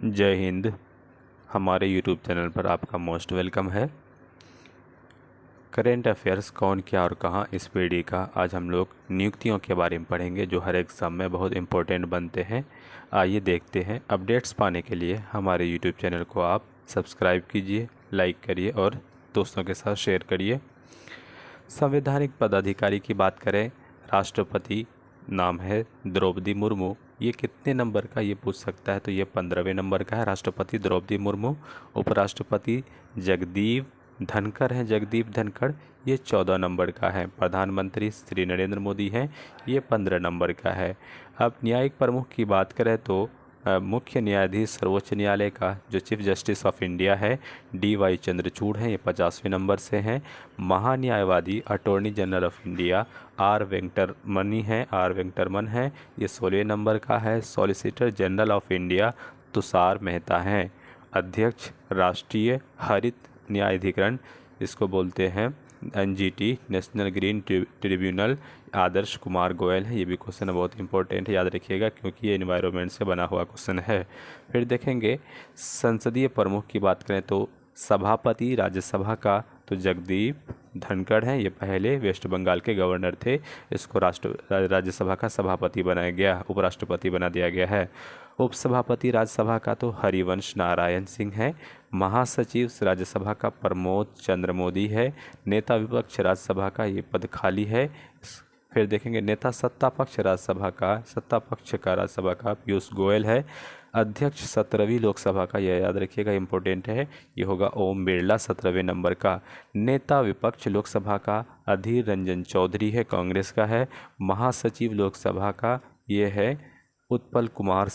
जय हिंद। हमारे YouTube channel पर आपका मोस्ट वेलकम है। करेंट अफेयर्स कौन क्या और कहाँ इस पीढ़ी का आज हम लोग नियुक्तियों के बारे में पढ़ेंगे जो हर एग्ज़ाम में बहुत इम्पोर्टेंट बनते हैं। आइए देखते हैं। अपडेट्स पाने के लिए हमारे YouTube चैनल को आप सब्सक्राइब कीजिए, लाइक करिए और दोस्तों के साथ शेयर करिए। संवैधानिक पदाधिकारी की बात करें, राष्ट्रपति नाम है द्रौपदी मुर्मू। ये कितने नंबर का ये पूछ सकता है, तो ये 15वें नंबर का है। राष्ट्रपति द्रौपदी मुर्मू। उपराष्ट्रपति जगदीप धनखड़ हैं, जगदीप धनखड़, ये 14 नंबर का है। प्रधानमंत्री श्री नरेंद्र मोदी हैं, ये 15 नंबर का है। अब न्यायिक प्रमुख की बात करें तो मुख्य न्यायाधीश सर्वोच्च न्यायालय का जो चीफ जस्टिस ऑफ इंडिया है DY चंद्रचूड़ हैं, ये 50वें नंबर से हैं। महान्यायवादी attorney general of India R Venkataraman है, ये 16वें नंबर का है। Solicitor general of India Tushar Mehta हैं। अध्यक्ष राष्ट्रीय हरित न्यायाधिकरण, इसको बोलते हैं NGT national green tribunal, Adarsh Kumar Goel है। ये भी क्वेश्चन बहुत इंपॉर्टेंट है, याद रखिएगा क्योंकि ये एनवायरनमेंट से बना हुआ क्वेश्चन है। फिर देखेंगे संसदीय प्रमुख की बात करें तो सभापति राज्यसभा का तो जगदीप धनखड़ हैं, ये पहले वेस्ट बंगाल के गवर्नर थे। इसको राज्यसभा का सभापति बनाया गया, उपराष्ट्रपति बना दिया गया है। उपसभापति राज्यसभा का तो हरिवंश नारायण सिंह है। महासचिव राज्यसभा का प्रमोद चंद्र मोदी है। नेता विपक्ष राज्यसभा का ये पद खाली है। फिर देखेंगे नेता सत्ता पक्ष का राज्यसभा का पीयूष गोयल है। अध्यक्ष 17वीं लोकसभा का, यह याद रखिएगा इंपॉर्टेंट है, ये होगा ओम बिरला 17वें नंबर का। नेता विपक्ष लोकसभा का अधीर रंजन चौधरी है, कांग्रेस का है। महासचिव लोकसभा का ये है उत्पल कुमार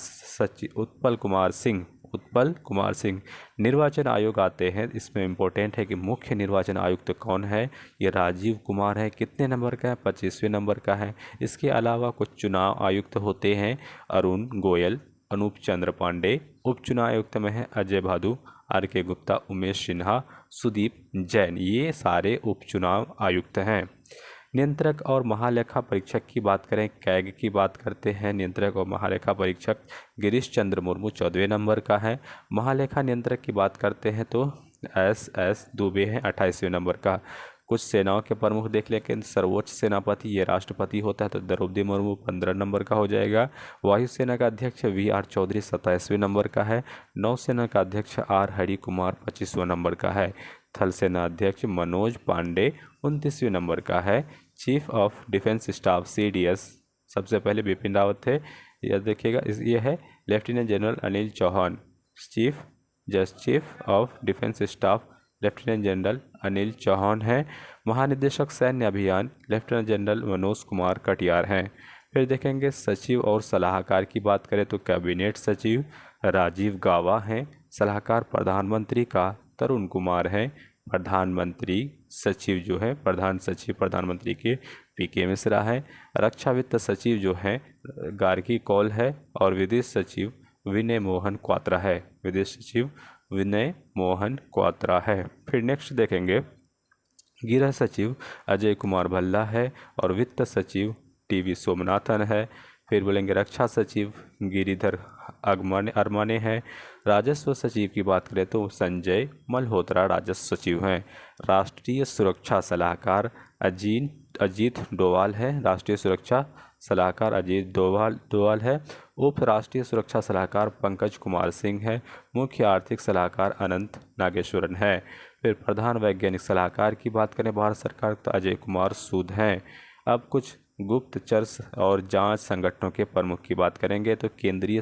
सिंह। निर्वाचन आयोग आते हैं, इसमें इम्पोर्टेंट है कि मुख्य निर्वाचन आयुक्त कौन है, ये राजीव कुमार है। कितने नंबर का है, 25वें नंबर का है। इसके अलावा कुछ चुनाव आयुक्त होते हैं, अरुण गोयल, अनूप चंद्र पांडे। उप चुनाव आयुक्त में है अजय भादु, RK गुप्ता, उमेश सिन्हा, सुदीप जैन, ये सारे उपचुनाव आयुक्त हैं। नियंत्रक और महालेखा परीक्षक की बात करें, कैग की बात करते हैं। नियंत्रक और महालेखा परीक्षक गिरीश चंद्र मुर्मू 14वें नंबर का है। महालेखा नियंत्रक की बात करते हैं तो SS दुबे हैं, 28वें नंबर का। कुछ सेनाओं के प्रमुख देख लेकिन सर्वोच्च सेनापति ये राष्ट्रपति होता है, तो द्रौपदी मुर्मू 15 नंबर का हो जाएगा। वायुसेना का अध्यक्ष VR चौधरी 27वें नंबर का है। नौसेना का अध्यक्ष R हरि कुमार 25वां नंबर का है। थल सेना अध्यक्ष मनोज पांडे 29वें नंबर का है। Chief of defence staff CDS सबसे पहले बिपिन रावत थे, यह देखिएगा। ये है lieutenant general Anil Chauhan. Chief of defence staff lieutenant general Anil Chauhan है। महानिदेशक सैन्य अभियान लेफ्टिनेंट जनरल मनोज कुमार कटियार हैं। फिर देखेंगे सचिव और सलाहकार की बात करें तो कैबिनेट सचिव राजीव गाबा हैं। सलाहकार प्रधानमंत्री का तरुण कुमार हैं। प्रधानमंत्री सचिव जो है, प्रधान सचिव प्रधानमंत्री के PK मिश्रा है। रक्षा वित्त सचिव जो है गार्गी कौल है। और विदेश सचिव विनय मोहन क्वात्रा है। फिर नेक्स्ट देखेंगे गृह सचिव अजय कुमार भल्ला है और वित्त सचिव TV सोमनाथन है। फिर बोलेंगे रक्षा सचिव गिरिधर अरमाने हैं। राजस्व सचिव की बात करें तो संजय मल्होत्रा राजस्व सचिव हैं। राष्ट्रीय सुरक्षा सलाहकार अजीत डोवाल है। राष्ट्रीय सुरक्षा सलाहकार अजीत डोवाल है। उप राष्ट्रीय सुरक्षा सलाहकार पंकज कुमार सिंह है। मुख्य आर्थिक सलाहकार अनंत नागेश्वरन है। फिर प्रधान वैज्ञानिक सलाहकार की बात करें भारत सरकार तो अजय कुमार सूद हैं। अब कुछ गुप्तचर और जांच संगठनों के प्रमुख की बात करेंगे तो केंद्रीय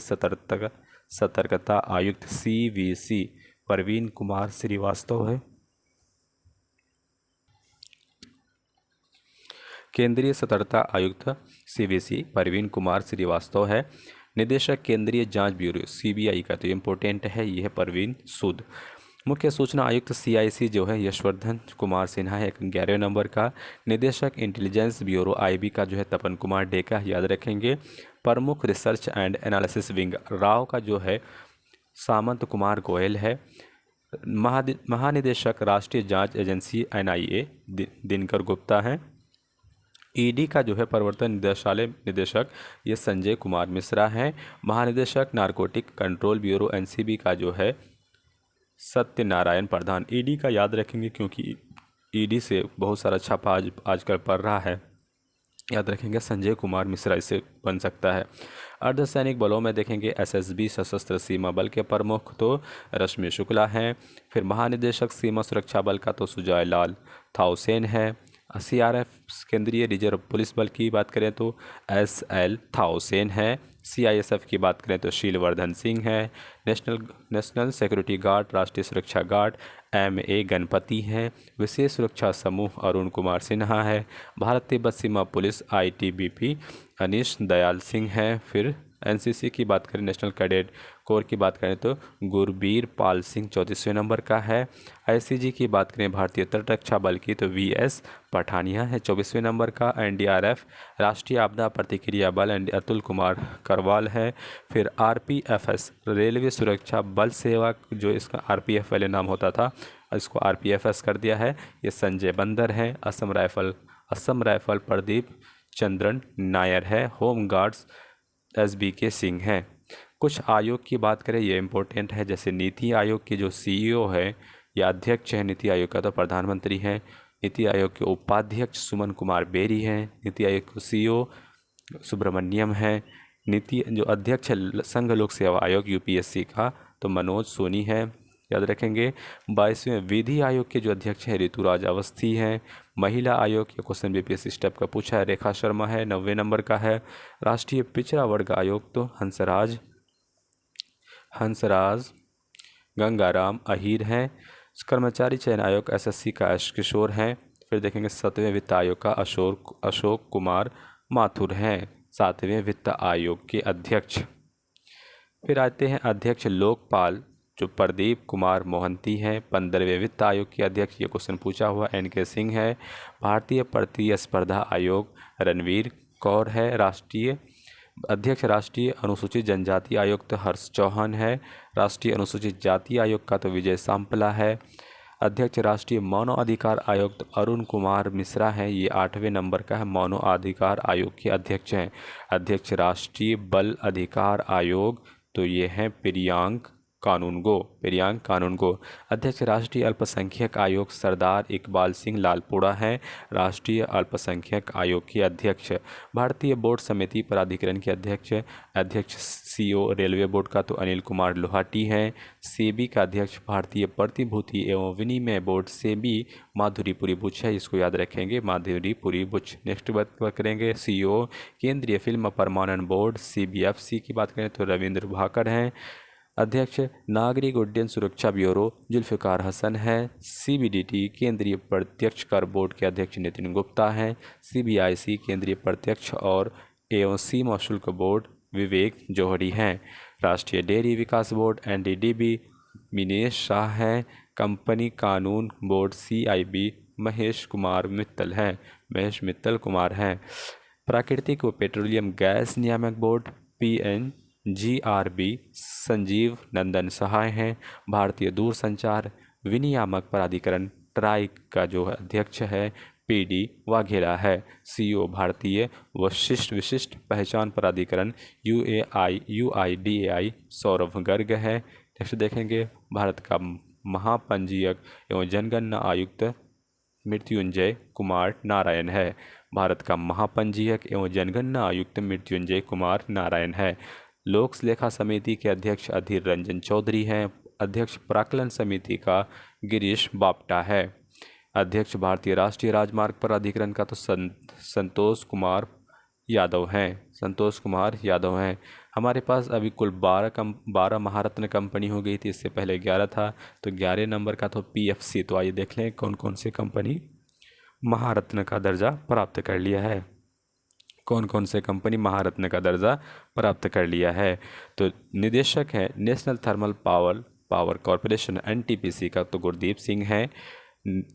सतर्कता आयुक्त CVC परवीन कुमार श्रीवास्तव है। केंद्रीय सतर्कता आयुक्त CVC परवीन कुमार श्रीवास्तव है। निदेशक केंद्रीय जांच ब्यूरो CBI का तो इम्पोर्टेंट है, यह है परवीन सूद। मुख्य सूचना आयुक्त CIC जो है यशवर्धन कुमार सिन्हा है, 11वें नंबर का। निदेशक इंटेलिजेंस ब्यूरो IB का जो है तपन कुमार डेका, याद रखेंगे। प्रमुख research and analysis wing Rao का जो है सामंत कुमार गोयल है। महानिदेशक राष्ट्रीय जांच एजेंसी NIA दिनकर गुप्ता हैं। ईडी का जो है प्रवर्तन निदेशालय निदेशक ये संजय कुमार मिश्रा हैं। महानिदेशक नारकोटिक कंट्रोल ब्यूरो एनसीबी का जो है सत्यनारायण प्रधान। ईडी का याद रखेंगे क्योंकि ईडी से बहुत सारा छापा आजकल पड़ रहा है, याद रखेंगे संजय कुमार मिश्रा इससे बन सकता है। अर्धसैनिक बलों में देखेंगे एसएसबी सशस्त्र सीमा बल के प्रमुख तो रश्मि शुक्ला हैं। फिर महानिदेशक सीमा सुरक्षा बल का तो सुजय लाल थाउसेन है। सीआरएफ केंद्रीय रिजर्व पुलिस बल की बात करें तो एसएल थाउसेन है। सीआईएसएफ की बात करें तो शीलवर्धन सिंह है। नेशनल सिक्योरिटी गार्ड राष्ट्रीय सुरक्षा गार्ड एमए गणपति हैं। विशेष सुरक्षा समूह अरुण कुमार सिन्हा है। भारत तिब्बत सीमा पुलिस आईटीबीपी अनीश दयाल सिंह है। फिर एनसीसी की बात करें, नेशनल कैडेट कोर की बात करें तो गुरबीर पाल सिंह 34वें नंबर का है। आईसीजी की बात करें भारतीय तटरक्षा बल की तो वीएस पठानिया है 24वें नंबर का। एनडीआरएफ राष्ट्रीय आपदा प्रतिक्रिया बल अतुल कुमार करवाल है। फिर आरपीएफएस रेलवे सुरक्षा बल सेवा, जो इसका आरपीएफ पहले नाम होता था, इसको आरपीएफएस कर दिया है, ये संजय बंदर है। असम राइफल प्रदीप चंद्रन नायर है। होम गार्ड्स एसबीके सिंह हैं। कुछ आयोग की बात करें, ये इम्पोर्टेंट है, जैसे नीति आयोग की जो सीईओ है या अध्यक्ष है नीति आयोग का तो प्रधानमंत्री हैं। नीति आयोग के उपाध्यक्ष सुमन कुमार बेरी हैं। नीति आयोग के सीईओ सुब्रमण्यम है। नीति जो अध्यक्ष है संघ लोक सेवा आयोग यूपीएससी का तो मनोज सोनी है, याद रखेंगे। 22वें विधि आयोग के जो अध्यक्ष हैं ऋतुराज अवस्थी हैं। महिला आयोग के क्वेश्चन बीपीएससी स्टेप का पूछा है, रेखा शर्मा है 90वें नंबर का है। राष्ट्रीय पिछड़ा वर्ग आयोग तो हंसराज गंगाराम अहीर हैं। कर्मचारी चयन आयोग एसएससी का एस किशोर हैं। फिर देखेंगे 7वें वित्त आयोग का अशोक कुमार माथुर हैं, 7वें वित्त आयोग के अध्यक्ष। फिर आते हैं अध्यक्ष लोकपाल जो प्रदीप कुमार मोहंती हैं। 15वें वित्त आयोग के अध्यक्ष, ये क्वेश्चन पूछा हुआ एनके सिंह है। भारतीय प्रतिस्पर्धा आयोग रणवीर कौर है। राष्ट्रीय अनुसूचित जनजाति आयोग तो हर्ष चौहान है। राष्ट्रीय अनुसूचित जाति आयोग का तो विजय सांपला है। अध्यक्ष राष्ट्रीय मानव अधिकार आयोग तो अरुण कुमार मिश्रा है, ये 8वें नंबर का है, मानव अधिकार आयोग के अध्यक्ष हैं। अध्यक्ष राष्ट्रीय बल अधिकार आयोग तो ये हैं प्रियांक कानूनगो। अध्यक्ष राष्ट्रीय अल्पसंख्यक आयोग सरदार इकबाल सिंह लालपुरा हैं, राष्ट्रीय अल्पसंख्यक आयोग के अध्यक्ष। भारतीय बोर्ड समिति प्राधिकरण के अध्यक्ष सीओ रेलवे बोर्ड का तो अनिल कुमार लोहाटी हैं। सेबी का अध्यक्ष भारतीय प्रतिभूति एवं विनिमय बोर्ड सेबी माधुरीपुरी बुच है, इसको याद रखेंगे माधुरीपुरी बुच। नेक्स्ट बात करेंगे सीईओ केंद्रीय फिल्म प्रमाणन बोर्ड सीबीएफसी की बात करें तो रविंद्र भाकर हैं। अध्यक्ष नागरिक उड्डयन सुरक्षा ब्यूरो जुल्फ़िकार हसन है। सीबीडीटी केंद्रीय प्रत्यक्ष कर बोर्ड के अध्यक्ष नितिन गुप्ता हैं। सीबीआईसी केंद्रीय प्रत्यक्ष और एवं सीमा शुल्क बोर्ड विवेक जौहरी हैं। राष्ट्रीय डेयरी विकास बोर्ड एनडीडीबी मिनेश शाह हैं। कंपनी कानून बोर्ड सीआईबी महेश मित्तल कुमार हैं। प्राकृतिक व पेट्रोलियम गैस नियामक बोर्ड पीएनजीआरबी संजीव नंदन सहाय हैं। भारतीय दूरसंचार विनियामक प्राधिकरण ट्राई का जो अध्यक्ष है पीडी वाघेला है। सीईओ भारतीय विशिष्ट पहचान प्राधिकरण यूआईडीएआई सौरभ गर्ग है। नेक्स्ट देखेंगे भारत का महापंजीयक एवं जनगणना आयुक्त मृत्युंजय कुमार नारायण है। भारत का महापंजीयक एवं जनगणना आयुक्त मृत्युंजय कुमार नारायण है। लोक लेखा समिति के अध्यक्ष अधीर रंजन चौधरी हैं। अध्यक्ष प्राक्कलन समिति का गिरीश बापटा है। अध्यक्ष भारतीय राष्ट्रीय राजमार्ग प्राधिकरण का तो संतोष कुमार यादव हैं। हमारे पास अभी कुल 12 महारत्न कंपनी हो गई थी, इससे पहले 11 था, तो 11 नंबर का तो पीएफसी। तो आइए देख लें कौन कौन सी कंपनी महारत्न का दर्जा प्राप्त कर लिया है। तो निदेशक है national thermal power corporation NTPC का तो गुरदीप सिंह है।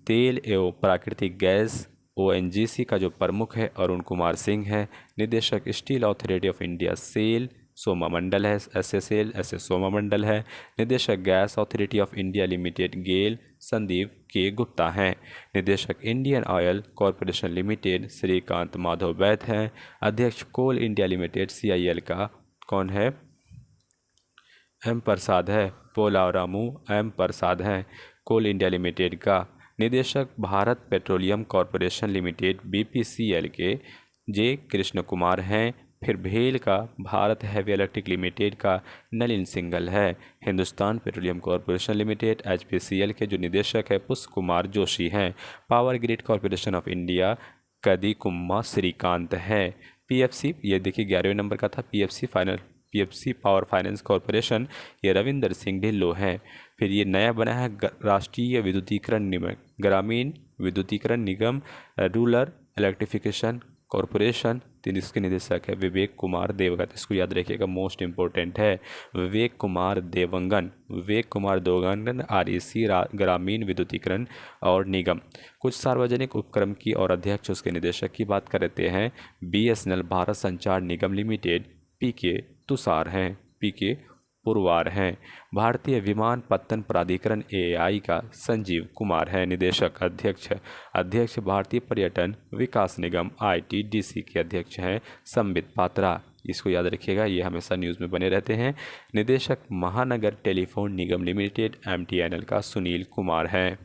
तेल एवं प्राकृतिक गैस ओएनजीसी का जो प्रमुख है अरुण कुमार सिंह है। निदेशक steel authority of India SAIL Soma Mondal है, SSL सोमा मंडल है। निदेशक gas authority of India limited GAIL Sandeep K Gupta हैं। निदेशक Indian oil corporation limited Shrikant Madhav Vaid हैं। अध्यक्ष कोल इंडिया लिमिटेड CIL का कौन है? M प्रसाद है। पोलारामू M प्रसाद हैं कोल इंडिया लिमिटेड का। निदेशक Bharat petroleum corporation limited BPCL के J कृष्ण कुमार हैं। फिर भेल का भारत हैवी इलेक्ट्रिक लिमिटेड का नलिन सिंघल है। Hindustan petroleum corporation limited HPCL के जो निदेशक है पुष्प कुमार जोशी हैं। Power grid corporation of India कदी कुम्मा श्रीकांत है। PFC ये देखिए 11वें नंबर का था, PFC पावर फाइनेंस कॉरपोरेशन, ये रविंदर सिंह ढिल्लो हैं। फिर ये नया बना है राष्ट्रीय विद्युतीकरण निगम, ग्रामीण विद्युतीकरण निगम, रूरल इलेक्ट्रिफिकेशन कॉरपोरेशन, तो इसके निदेशक है विवेक कुमार देवगन। इसको याद रखिएगा, मोस्ट इंपॉर्टेंट है। विवेक कुमार देवगन REC ग्रामीण विद्युतीकरण और निगम। कुछ सार्वजनिक उपक्रम की और अध्यक्ष उसके निदेशक की बात करते हैं। BSNL भारत संचार निगम लिमिटेड PK तुषार हैं, PK पुरवार हैं। भारतीय विमानपत्तन प्राधिकरण AI का संजीव कुमार है निदेशक। अध्यक्ष भारतीय पर्यटन विकास निगम ITDC के अध्यक्ष हैं संबित पात्रा। इसको याद रखिएगा, ये हमेशा न्यूज़ में बने रहते हैं। निदेशक महानगर टेलीफोन निगम लिमिटेड MTNL का सुनील कुमार हैं।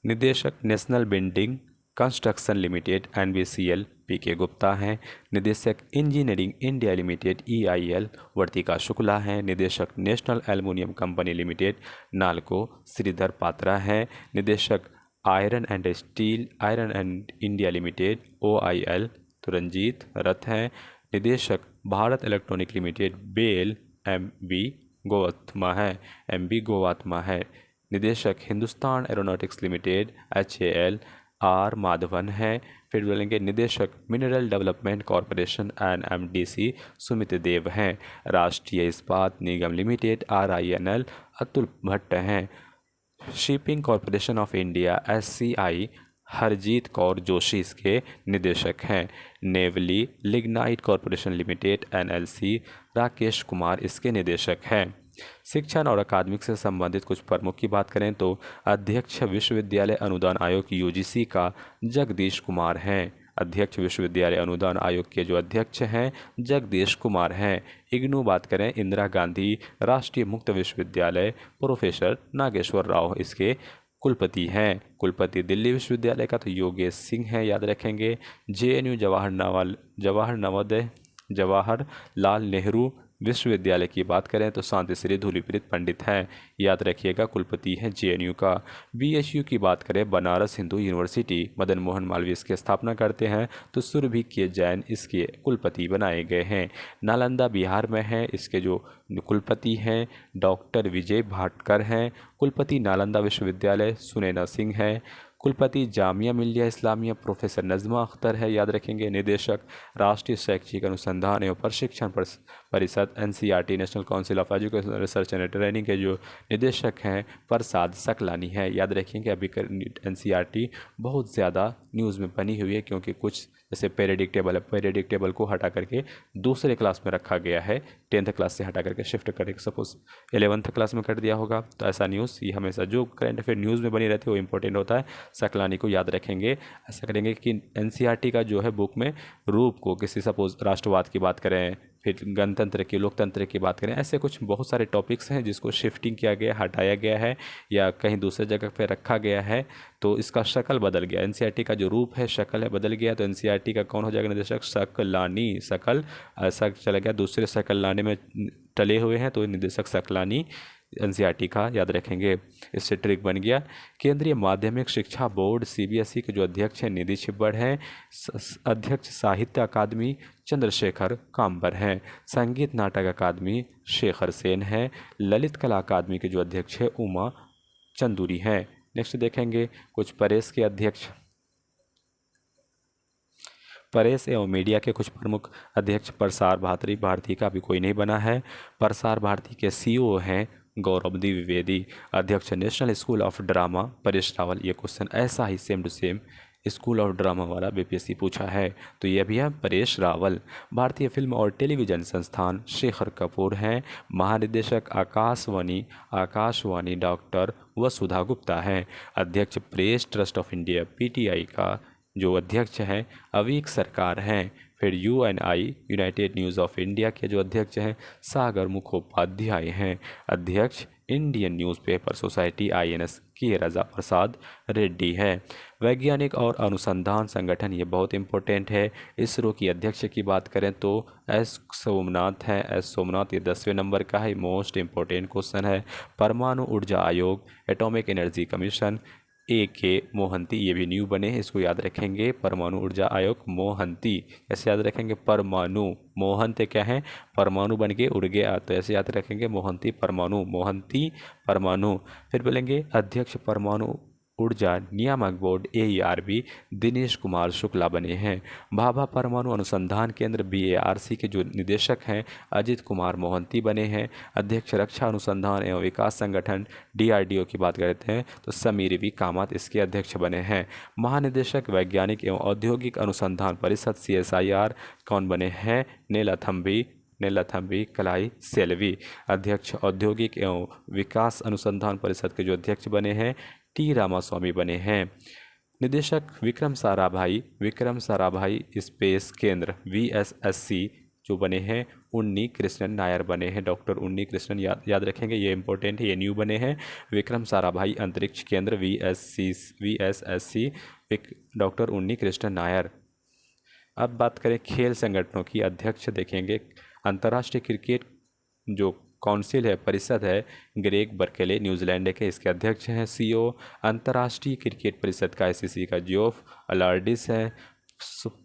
निदेशक national building construction limited NBCL PK Gupta हैं। निदेशक engineering India limited EIL Vartika Shukla हैं। निदेशक national aluminium company limited NALCO Shridhar Patra हैं। निदेशक iron and India limited OIL तो रंजीत रथ हैं। निदेशक Bharat electronic limited BEL MB गोवात्मा है। निदेशक Hindustan aeronautics limited HAL R Madhavan है। फिर बोलेंगे निदेशक mineral development corporation NMDC Sumit Dev हैं। राष्ट्रीय इस्पात निगम लिमिटेड RINL अतुल भट्ट हैं। Shipping corporation of India SCI Harjeet Kaur Joshi इसके निदेशक हैं। Neyveli lignite corporation limited NLC Rakesh Kumar इसके निदेशक हैं। शिक्षण और अकादमिक से संबंधित कुछ प्रमुख की बात करें तो अध्यक्ष विश्वविद्यालय अनुदान आयोग UGC का जगदीश कुमार हैं। अध्यक्ष विश्वविद्यालय अनुदान आयोग के जो अध्यक्ष हैं जगदीश कुमार हैं। इग्नू बात करें इंदिरा गांधी राष्ट्रीय मुक्त विश्वविद्यालय प्रोफेसर नागेश्वर राव इसके कुलपति हैं। कुलपति दिल्ली विश्वविद्यालय का तो योगेश सिंह हैं, याद रखेंगे। JNU जवाहर लाल नेहरू विश्वविद्यालय की बात करें तो शांति श्री धूलिप्रीत पंडित हैं, याद रखिएगा, कुलपति हैं JNU का। BHU की बात करें बनारस हिंदू यूनिवर्सिटी मदन मोहन मालवीय इसकी स्थापना करते हैं तो सुरभि के जैन इसके कुलपति बनाए गए हैं। नालंदा बिहार में है, इसके जो कुलपति हैं डॉक्टर विजय भाटकर हैं। कुलपति नालंदा विश्वविद्यालय सुनैना सिंह हैं। कुलपति जामिया मिल्लिया इस्लामिया प्रोफेसर नज़मा अख्तर है, याद रखेंगे। निदेशक राष्ट्रीय शैक्षिक अनुसंधान एवं प्रशिक्षण परिषद NCERT national council of education research and training के जो निदेशक हैं प्रसाद सकलानी है, याद रखेंगे। अभी NCERT बहुत ज़्यादा न्यूज़ में बनी हुई है क्योंकि कुछ जैसे पेरियडिक टेबल को हटा करके दूसरे क्लास में रखा गया है, 10th क्लास से हटा करके शिफ्ट करके सपोज 11th क्लास में कर दिया होगा। तो ऐसा न्यूज़ ये हमेशा जो करंट अफेयर न्यूज़ में बनी रहती है वो इंपॉर्टेंट होता है। सकलानी को याद रखेंगे। ऐसा करेंगे कि NCERT का जो है बुक में रूप को किसी सपोज राष्ट्रवाद की बात करें, फिर गणतंत्र की लोकतंत्र की बात करें, ऐसे कुछ बहुत सारे टॉपिक्स हैं जिसको शिफ्टिंग किया गया, हटाया गया है या कहीं दूसरे जगह पे रखा गया है तो इसका शक्ल बदल गया। NCERT का जो रूप है शक्ल है बदल गया, तो NCERT का कौन हो जाएगा निदेशक? सकलानी। शकल ऐसा चला गया, दूसरे शकल लाने में टले हुए हैं तो निदेशक सकलानी NCERT का, याद रखेंगे। इससे ट्रिक बन गया। केंद्रीय माध्यमिक शिक्षा बोर्ड CBSE के जो अध्यक्ष हैं निधि छिब्बड़ हैं। अध्यक्ष साहित्य अकादमी चंद्रशेखर काम्बर हैं। संगीत नाटक अकादमी शेखर सेन हैं। ललित कला अकादमी के जो अध्यक्ष हैं उमा चंदूरी हैं। नेक्स्ट देखेंगे कुछ प्रेस के अध्यक्ष। प्रेस एवं मीडिया के कुछ प्रमुख अध्यक्ष प्रसार भारती का अभी कोई नहीं बना है। प्रसार भारती के CEO हैं गौरव द्विवेदी। अध्यक्ष national school of drama Paresh Rawal. ये क्वेश्चन ऐसा ही same to same school of drama वाला बीपीएससी पूछा है। तो ये भी है परेश रावल। भारतीय फिल्म और टेलीविज़न संस्थान शेखर कपूर हैं। महानिदेशक आकाशवाणी आकाशवाणी डॉक्टर वसुधा गुप्ता हैं। अध्यक्ष press trust of India PTI का जो अध्यक्ष हैं अवीक सरकार हैं। फिर Uni United news of India के जो अध्यक्ष हैं सागर मुखोपाध्याय हैं। अध्यक्ष इंडियन न्यूज़पेपर सोसाइटी आईएनएस के रजा प्रसाद रेड्डी है। वैज्ञानिक और अनुसंधान संगठन ये बहुत इंपॉर्टेंट है। इसरो की अध्यक्ष की बात करें तो एस सोमनाथ है। एस सोमनाथ ये 10वें नंबर का है, मोस्ट इंपॉर्टेंट क्वेश्चन है। परमाणु ऊर्जा आयोग एटॉमिक एनर्जी कमीशन ए के मोहंती, ये भी न्यू बने हैं, इसको याद रखेंगे। परमाणु ऊर्जा आयोग मोहंती, ऐसे याद रखेंगे। परमाणु मोहंती क्या है, परमाणु बन के उड़ गया, तो ऐसे याद रखेंगे मोहंती परमाणु, मोहंती परमाणु। फिर बोलेंगे अध्यक्ष परमाणु ऊर्जा नियामक बोर्ड AERB दिनेश कुमार शुक्ला बने हैं। भाभा परमाणु अनुसंधान केंद्र BARC के जो निदेशक हैं अजित कुमार मोहंती बने हैं। अध्यक्ष रक्षा अनुसंधान एवं विकास संगठन DRDO की बात करते हैं तो समीर वी कामत इसके अध्यक्ष बने हैं। महानिदेशक वैज्ञानिक एवं औद्योगिक अनुसंधान परिषद CSIR कौन बने हैं, नेलाथम्बी कलाई सेल्वी। अध्यक्छ औद्योगिक एवं विकास अनुसंधान परिषद के जो अध्यक्ष बने हैं T रामास्वामी बने हैं। निदेशक विक्रम साराभाई स्पेस केंद्र VSSC जो बने हैं उन्नी कृष्णन नायर बने हैं। डॉक्टर उन्नी कृष्णन याद रखेंगे, ये इंपॉर्टेंट है, ये न्यू बने हैं। विक्रम साराभाई अंतरिक्ष केंद्र VSSC डॉक्टर उन्नी कृष्णन नायर। अब बात करें खेल संगठनों की, अध्यक्ष देखेंगे अंतर्राष्ट्रीय क्रिकेट जो काउंसिल है, परिषद है, ग्रेग बर्केले न्यूजीलैंड के इसके अध्यक्ष हैं। CEO अंतर्राष्ट्रीय क्रिकेट परिषद का ICC का जियोफ अलार्डिस है।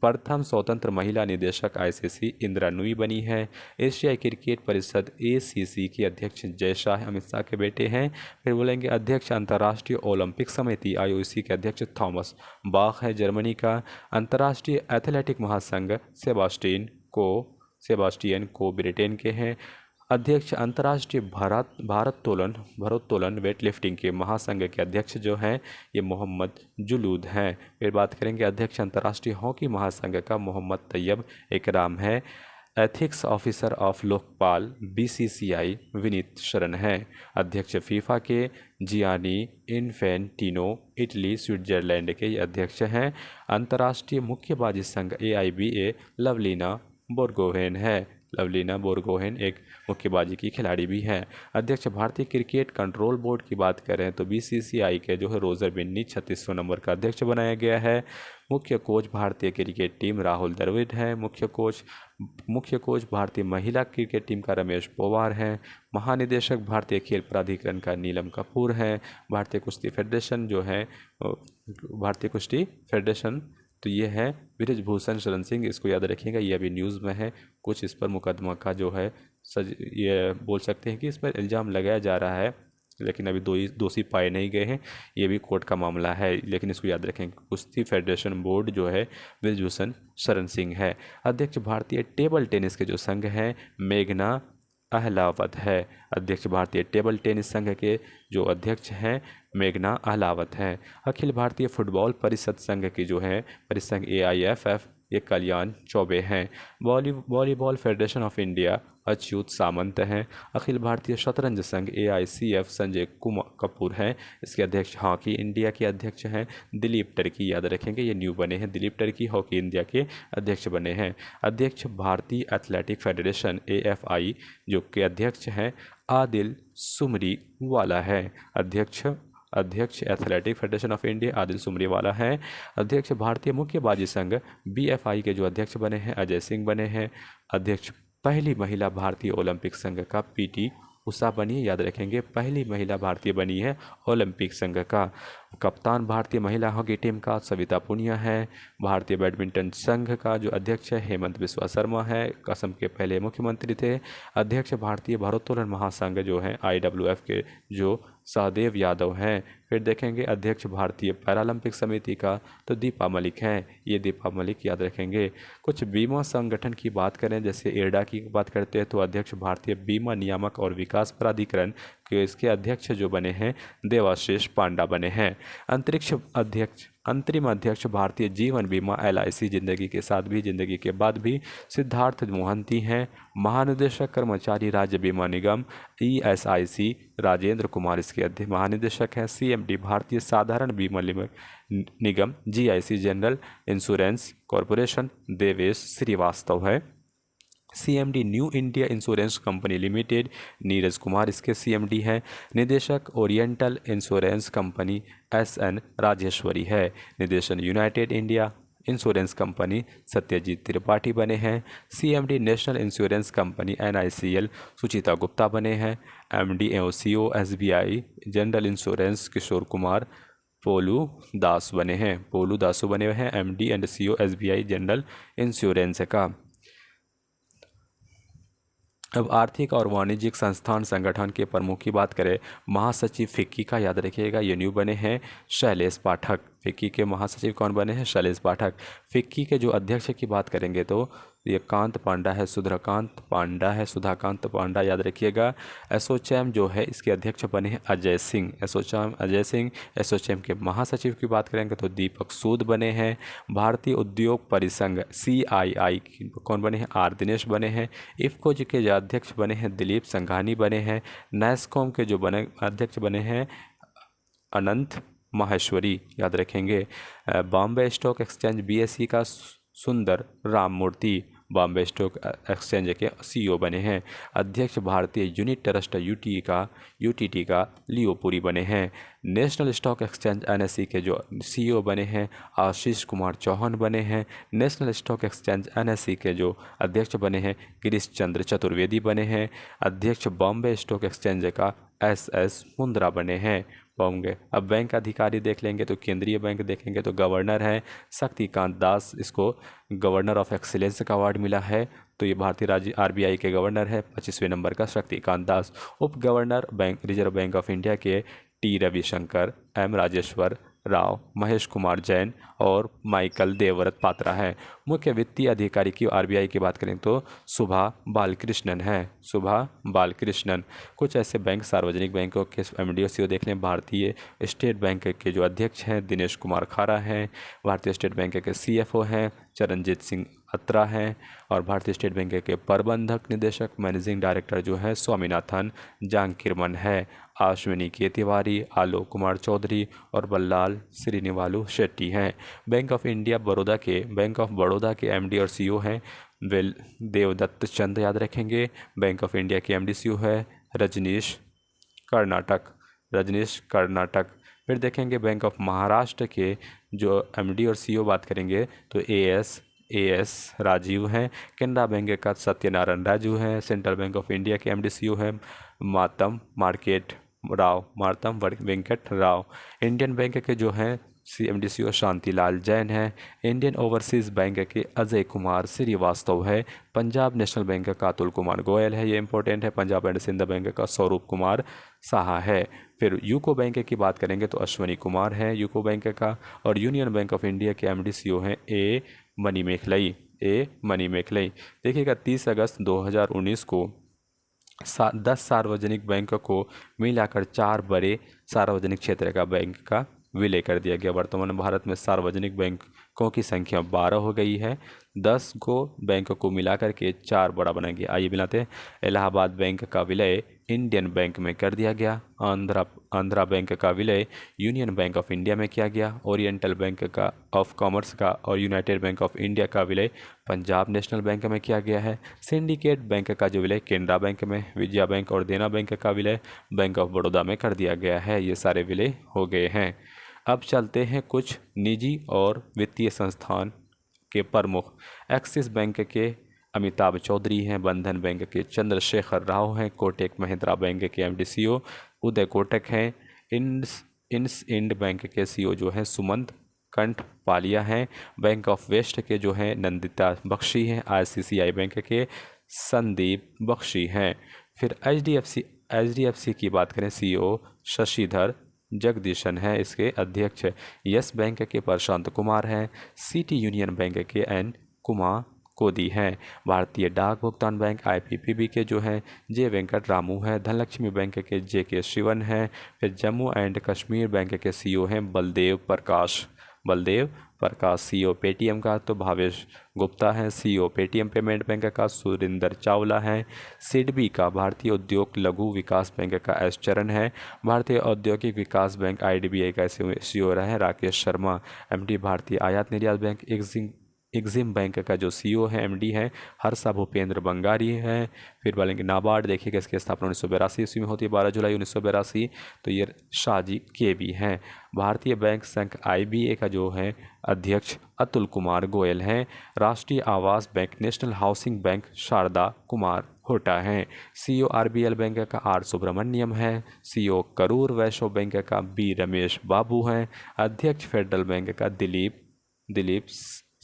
प्रथम स्वतंत्र महिला निदेशक ICC इंदिरा नुई बनी है। एशियाई क्रिकेट परिषद ACC के अध्यक्ष जय शाह अमित शाह के बेटे हैं। फिर बोलेंगे अध्यक्ष अंतर्राष्ट्रीय ओलंपिक समिति IOC के अध्यक्ष थॉमस बाख है जर्मनी का। अंतर्राष्ट्रीय एथलेटिक महासंघ सेबास्टियन को ब्रिटेन के हैं। अध्यक्ष अंतर्राष्ट्रीय भारोत्तोलन वेटलिफ्टिंग के महासंघ के अध्यक्ष जो हैं ये मोहम्मद जुलूद हैं। फिर बात करेंगे अध्यक्ष अंतर्राष्ट्रीय हॉकी महासंघ का मोहम्मद तैयब इकराम है। Ethics officer of Lokpal BCCI Vineet शरण हैं। अध्यक्ष फीफा के जियानी इन्फेंटिनो इटली स्विट्जरलैंड के ये अध्यक्ष हैं। अंतर्राष्ट्रीय मुक्केबाजी संघ AIBA लवलीना बोरगोहेन एक मुक्केबाजी की खिलाड़ी भी हैं। अध्यक्ष भारतीय क्रिकेट कंट्रोल बोर्ड की बात करें तो BCCI के जो है रोजर बिन्नी 36वां नंबर का अध्यक्ष बनाया गया है। मुख्य कोच भारतीय क्रिकेट टीम राहुल द्रविड़ है। मुख्य कोच भारतीय महिला क्रिकेट टीम का रमेश पोवार है। महानिदेशक भारतीय खेल प्राधिकरण का नीलम कपूर है। भारतीय कुश्ती फेडरेशन तो ये है बृजभूषण शरण सिंह, इसको याद रखिएगा, ये अभी न्यूज़ में है। कुछ इस पर मुकदमा का जो है ये बोल सकते हैं कि इस पर इल्ज़ाम लगाया जा रहा है, लेकिन अभी दोषी पाए नहीं गए हैं, ये भी कोर्ट का मामला है। लेकिन इसको याद रखें कुश्ती फेडरेशन बोर्ड जो है बृजभूषण शरण सिंह है। अध्यक्ष भारतीय टेबल टेनिस के जो संघ हैं मेघना अहलावत है। अध्यक्ष भारतीय टेबल टेनिस संघ के जो अध्यक्ष हैं मेघना अहलावत हैं। अखिल भारतीय फुटबॉल परिषद संघ की जो है परिसंघ AIFF ये कल्याण चौबे हैं। Volleyball federation of India Achyuta Samanta हैं। अखिल भारतीय शतरंज संघ AICF संजय कपूर हैं, इसके अध्यक्ष। हॉकी इंडिया के अध्यक्ष हैं दिलीप टर्की, याद रखेंगे ये न्यू बने हैं। दिलीप टर्की हॉकी इंडिया के अध्यक्ष बने हैं। अध्यक्ष भारतीय एथलेटिक फेडरेशन AFI जो के अध्यक्ष हैं आदिल सुमरी वाला है। अध्यक्ष athletic federation of India Adille Sumariwalla है। अध्यक्ष भारतीय मुक्केबाजी संघ BFI के जो अध्यक्ष बने हैं अजय सिंह बने हैं। अध्यक्ष पहली महिला भारतीय ओलंपिक संघ का PT उषा बनी है, याद रखेंगे पहली महिला भारतीय बनी है ओलंपिक संघ का। कप्तान भारतीय महिला हॉकी टीम का सविता पुनिया है। भारतीय बैडमिंटन संघ का जो अध्यक्ष है हेमंत बिस्वा शर्मा है, असम के पहले मुख्यमंत्री थे। अध्यक्ष भारतीय भारोत्तोलन महासंघ जो है IWF के जो सहदेव यादव हैं। फिर देखेंगे अध्यक्ष भारतीय पैरालंपिक समिति का तो दीपा मलिक हैं, ये दीपा मलिक याद रखेंगे। कुछ बीमा संगठन की बात करें जैसे IRDA की बात करते हैं तो अध्यक्ष भारतीय बीमा नियामक और विकास प्राधिकरण के इसके अध्यक्ष जो बने हैं देवाशीष पांडा बने हैं। अंतरिम अध्यक्ष भारतीय जीवन बीमा LIC जिंदगी के साथ भी जिंदगी के बाद भी सिद्धार्थ मोहंती हैं। महानिदेशक कर्मचारी राज्य बीमा निगम ESIC राजेंद्र कुमार इसके महानिदेशक हैं। CMD भारतीय साधारण बीमा निगम GIC general insurance corporation Devesh Srivastava है। CMD new India insurance company limited Neeraj Kumar इसके CMD हैं। निदेशक oriental insurance company SN Rajeshwari है। निदेशक united India insurance company Satyajit Tripathi बने हैं। CMD national insurance company NICL Suchita Gupta बने हैं। MD एवं CO SBI general insurance Kishore Kumar Polu Das बने हैं। पोलू दासु बने हुए हैं MD and CO SBI general insurance का। अब आर्थिक और वाणिज्यिक संस्थान संगठन के प्रमुख की बात करें, महासचिव फिक्की का याद रखिएगा ये न्यू बने हैं शैलेश पाठक। फिक्की के महासचिव कौन बने हैं? शैलेश पाठक। फिक्की के जो अध्यक्ष की बात करेंगे तो ये कांत पांडा है, सुधाकांत पांडा है, सुधाकांत पांडा याद रखिएगा। एसोचैम जो है इसके अध्यक्ष बने हैं अजय सिंह, एसोचैम अजय सिंह। एसोचैम के महासचिव की बात करेंगे तो दीपक सूद बने हैं। भारतीय उद्योग परिसंघ CII कौन बने हैं? R दिनेश बने हैं। इफ्को जी के जो अध्यक्ष बने हैं दिलीप संघानी बने हैं। नैस्कॉम के जो अध्यक्ष बने हैं अनंत माहेश्वरी याद रखेंगे। बॉम्बे स्टॉक एक्सचेंज BSE का सुंदर राममूर्ति बॉम्बे स्टॉक एक्सचेंज के CEO बने हैं। अध्यक्ष भारतीय यूनिट ट्रस्ट UTT का लियोपुरी बने हैं। नेशनल स्टॉक एक्सचेंज NSE के जो CEO बने हैं आशीष कुमार चौहान बने हैं। नेशनल स्टॉक एक्सचेंज NSE के जो अध्यक्ष बने हैं गिरीश चंद्र चतुर्वेदी बने हैं। अध्यक्ष बॉम्बे स्टॉक एक्सचेंज का SS मुंद्रा बने हैं होंगे। अब बैंक अधिकारी देख लेंगे तो केंद्रीय बैंक देखेंगे तो गवर्नर है शक्तिकांत दास, इसको गवर्नर ऑफ एक्सीलेंस का अवार्ड मिला है। तो ये भारतीय राज्य RBI के गवर्नर है 25वें नंबर का शक्तिकांत दास। उप governor reserve bank of India के T रविशंकर, M राजेश्वर राव, महेश कुमार जैन और माइकल देवव्रत पात्रा है। मुख्य वित्तीय अधिकारी की RBI की बात करें तो सुभा बालकृष्णन है, सुभा बालकृष्णन। कुछ ऐसे बैंक सार्वजनिक बैंकों के MD और CEO देख लें। भारतीय स्टेट बैंक के जो अध्यक्ष हैं दिनेश कुमार खारा हैं। भारतीय स्टेट बैंक के CFO हैं चरणजीत सिंह अत्रा हैं। और भारतीय स्टेट बैंक के प्रबंधक निदेशक मैनेजिंग डायरेक्टर जो है स्वामीनाथन जांकिरमन है। अश्विनी के तिवारी, आलोक कुमार चौधरी और बल्लाल श्रीनिवालू शेट्टी हैं। बैंक ऑफ बड़ौदा के MD और CEO हैं देवदत्त चंद याद रखेंगे। बैंक ऑफ इंडिया के MD CEO है रजनीश कर्नाटक। फिर देखेंगे बैंक ऑफ महाराष्ट्र के जो MD और CEO बात करेंगे तो AS राजीव हैं। केनरा बैंक का सत्यनारायण राजू हैं। सेंट्रल बैंक ऑफ इंडिया के MD CEO हैं मातम वेंकट राव। इंडियन बैंक के जो हैं MD CEO शांतिलाल जैन है। इंडियन ओवरसीज़ बैंक के अजय कुमार श्रीवास्तव है। पंजाब नेशनल बैंक का अतुल कुमार गोयल है, ये इंपॉर्टेंट है। पंजाब एंड सिंध बैंक का स्वरूप कुमार साहा है। फिर यूको बैंक की बात करेंगे तो अश्वनी कुमार है यूको बैंक का। और यूनियन बैंक ऑफ इंडिया के MD CEO हैं A मणिमेखलई। देखिएगा 30 अगस्त 2019 को 10 सार्वजनिक बैंक को मिलाकर 4 बड़े सार्वजनिक क्षेत्र का बैंक का विलय कर दिया गया। वर्तमान भारत में सार्वजनिक बैंकों की संख्या 12 हो गई है। 10 को बैंक को मिलाकर के 4 बड़ा बना गया। आइए मिलाते हैं। इलाहाबाद बैंक का विलय इंडियन बैंक में कर दिया गया। आंध्रा बैंक का विलय यूनियन बैंक ऑफ इंडिया में किया गया। ओरिएंटल बैंक का ऑफ कॉमर्स का और यूनाइटेड बैंक ऑफ इंडिया का विलय पंजाब नेशनल बैंक में किया गया है। सिंडिकेट बैंक का जो विलय केनरा बैंक में, विजया बैंक और देना बैंक का विलय बैंक ऑफ बड़ौदा में कर दिया गया है। ये सारे विलय हो गए हैं। अब चलते हैं कुछ निजी और वित्तीय संस्थान के प्रमुख। एक्सिस बैंक के अमिताभ चौधरी हैं। बंधन बैंक के चंद्रशेखर राव हैं। कोटक महिंद्रा बैंक के MD CEO उदय कोटक हैं। इंड बैंक के CEO जो हैं सुमंत कंठ पालिया हैं। बैंक ऑफ वेस्ट के जो हैं नंदिता बख्शी हैं। ICICI बैंक के संदीप बख्शी हैं। फिर HDFC की बात करें CEO शशिधर जगदीशन है इसके अध्यक्ष। यस बैंक के प्रशांत कुमार हैं। सिटी यूनियन बैंक के N को दी हैं। भारतीय डाक भुगतान बैंक IPPB के जो हैं जे वेंकट रामू हैं। धनलक्ष्मी बैंक के JK शिवन हैं। फिर जम्मू एंड कश्मीर बैंक के CEO हैं बलदेव प्रकाश। CEO पेटीएम का तो भावेश गुप्ता हैं। CEO पेटीएम पेमेंट बैंक का सुरिंदर चावला हैं। सिडबी का भारतीय उद्योग लघु विकास बैंक का S चरण है। भारतीय औद्योगिक विकास बैंक IDBI का CEO रहे हैं राकेश शर्मा। MD भारतीय आयात निर्यात बैंक एग्जिम बैंक का जो CEO है MD है हर्षा भूपेंद्र बंगारी है। फिर बोलेंगे नाबार्ड, देखिएगा इसकी स्थापना 1982 ईस्वी में होती है, 12 जुलाई 1982। तो ये शाहजी केबी हैं। भारतीय बैंक संघ IBA का जो है अध्यक्ष अतुल कुमार गोयल हैं। Rashtriya Awas bank national housing bank Sharda Kumar Hota हैं। CEO RBL बैंक का R सुब्रमण्यम है। CEO करूर वैश्य बैंक का B रमेश बाबू हैं। अध्यक्ष फेडरल बैंक का दिलीप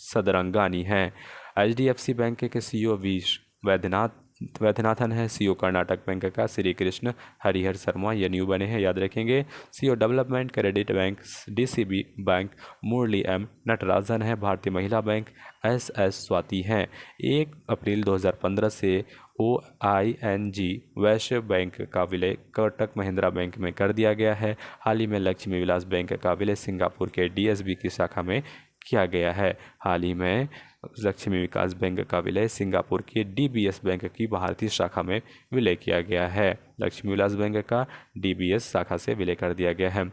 सदरंगानी हैं। HDFC बैंक के CEO V वैद्यनाथन है। CEO कर्नाटक बैंक का श्री कृष्ण हरिहर शर्मा, ये न्यू बने हैं, याद रखेंगे। CEO development credit bank DCB bank Murali M Natarajan है। भारतीय महिला बैंक SS स्वाति हैं। 1 अप्रैल 2015 से OING वैश्य बैंक का विलय कोटक महिंद्रा बैंक में कर दिया गया है। हाल ही में लक्ष्मी विलास बैंक का विलय सिंगापुर के DSB की शाखा में किया गया है। हाल ही में लक्ष्मी विकास बैंक का विलय सिंगापुर के DBS बैंक की भारतीय शाखा में विलय किया गया है। लक्ष्मी विलास बैंक का DBS शाखा से विलय कर दिया गया है।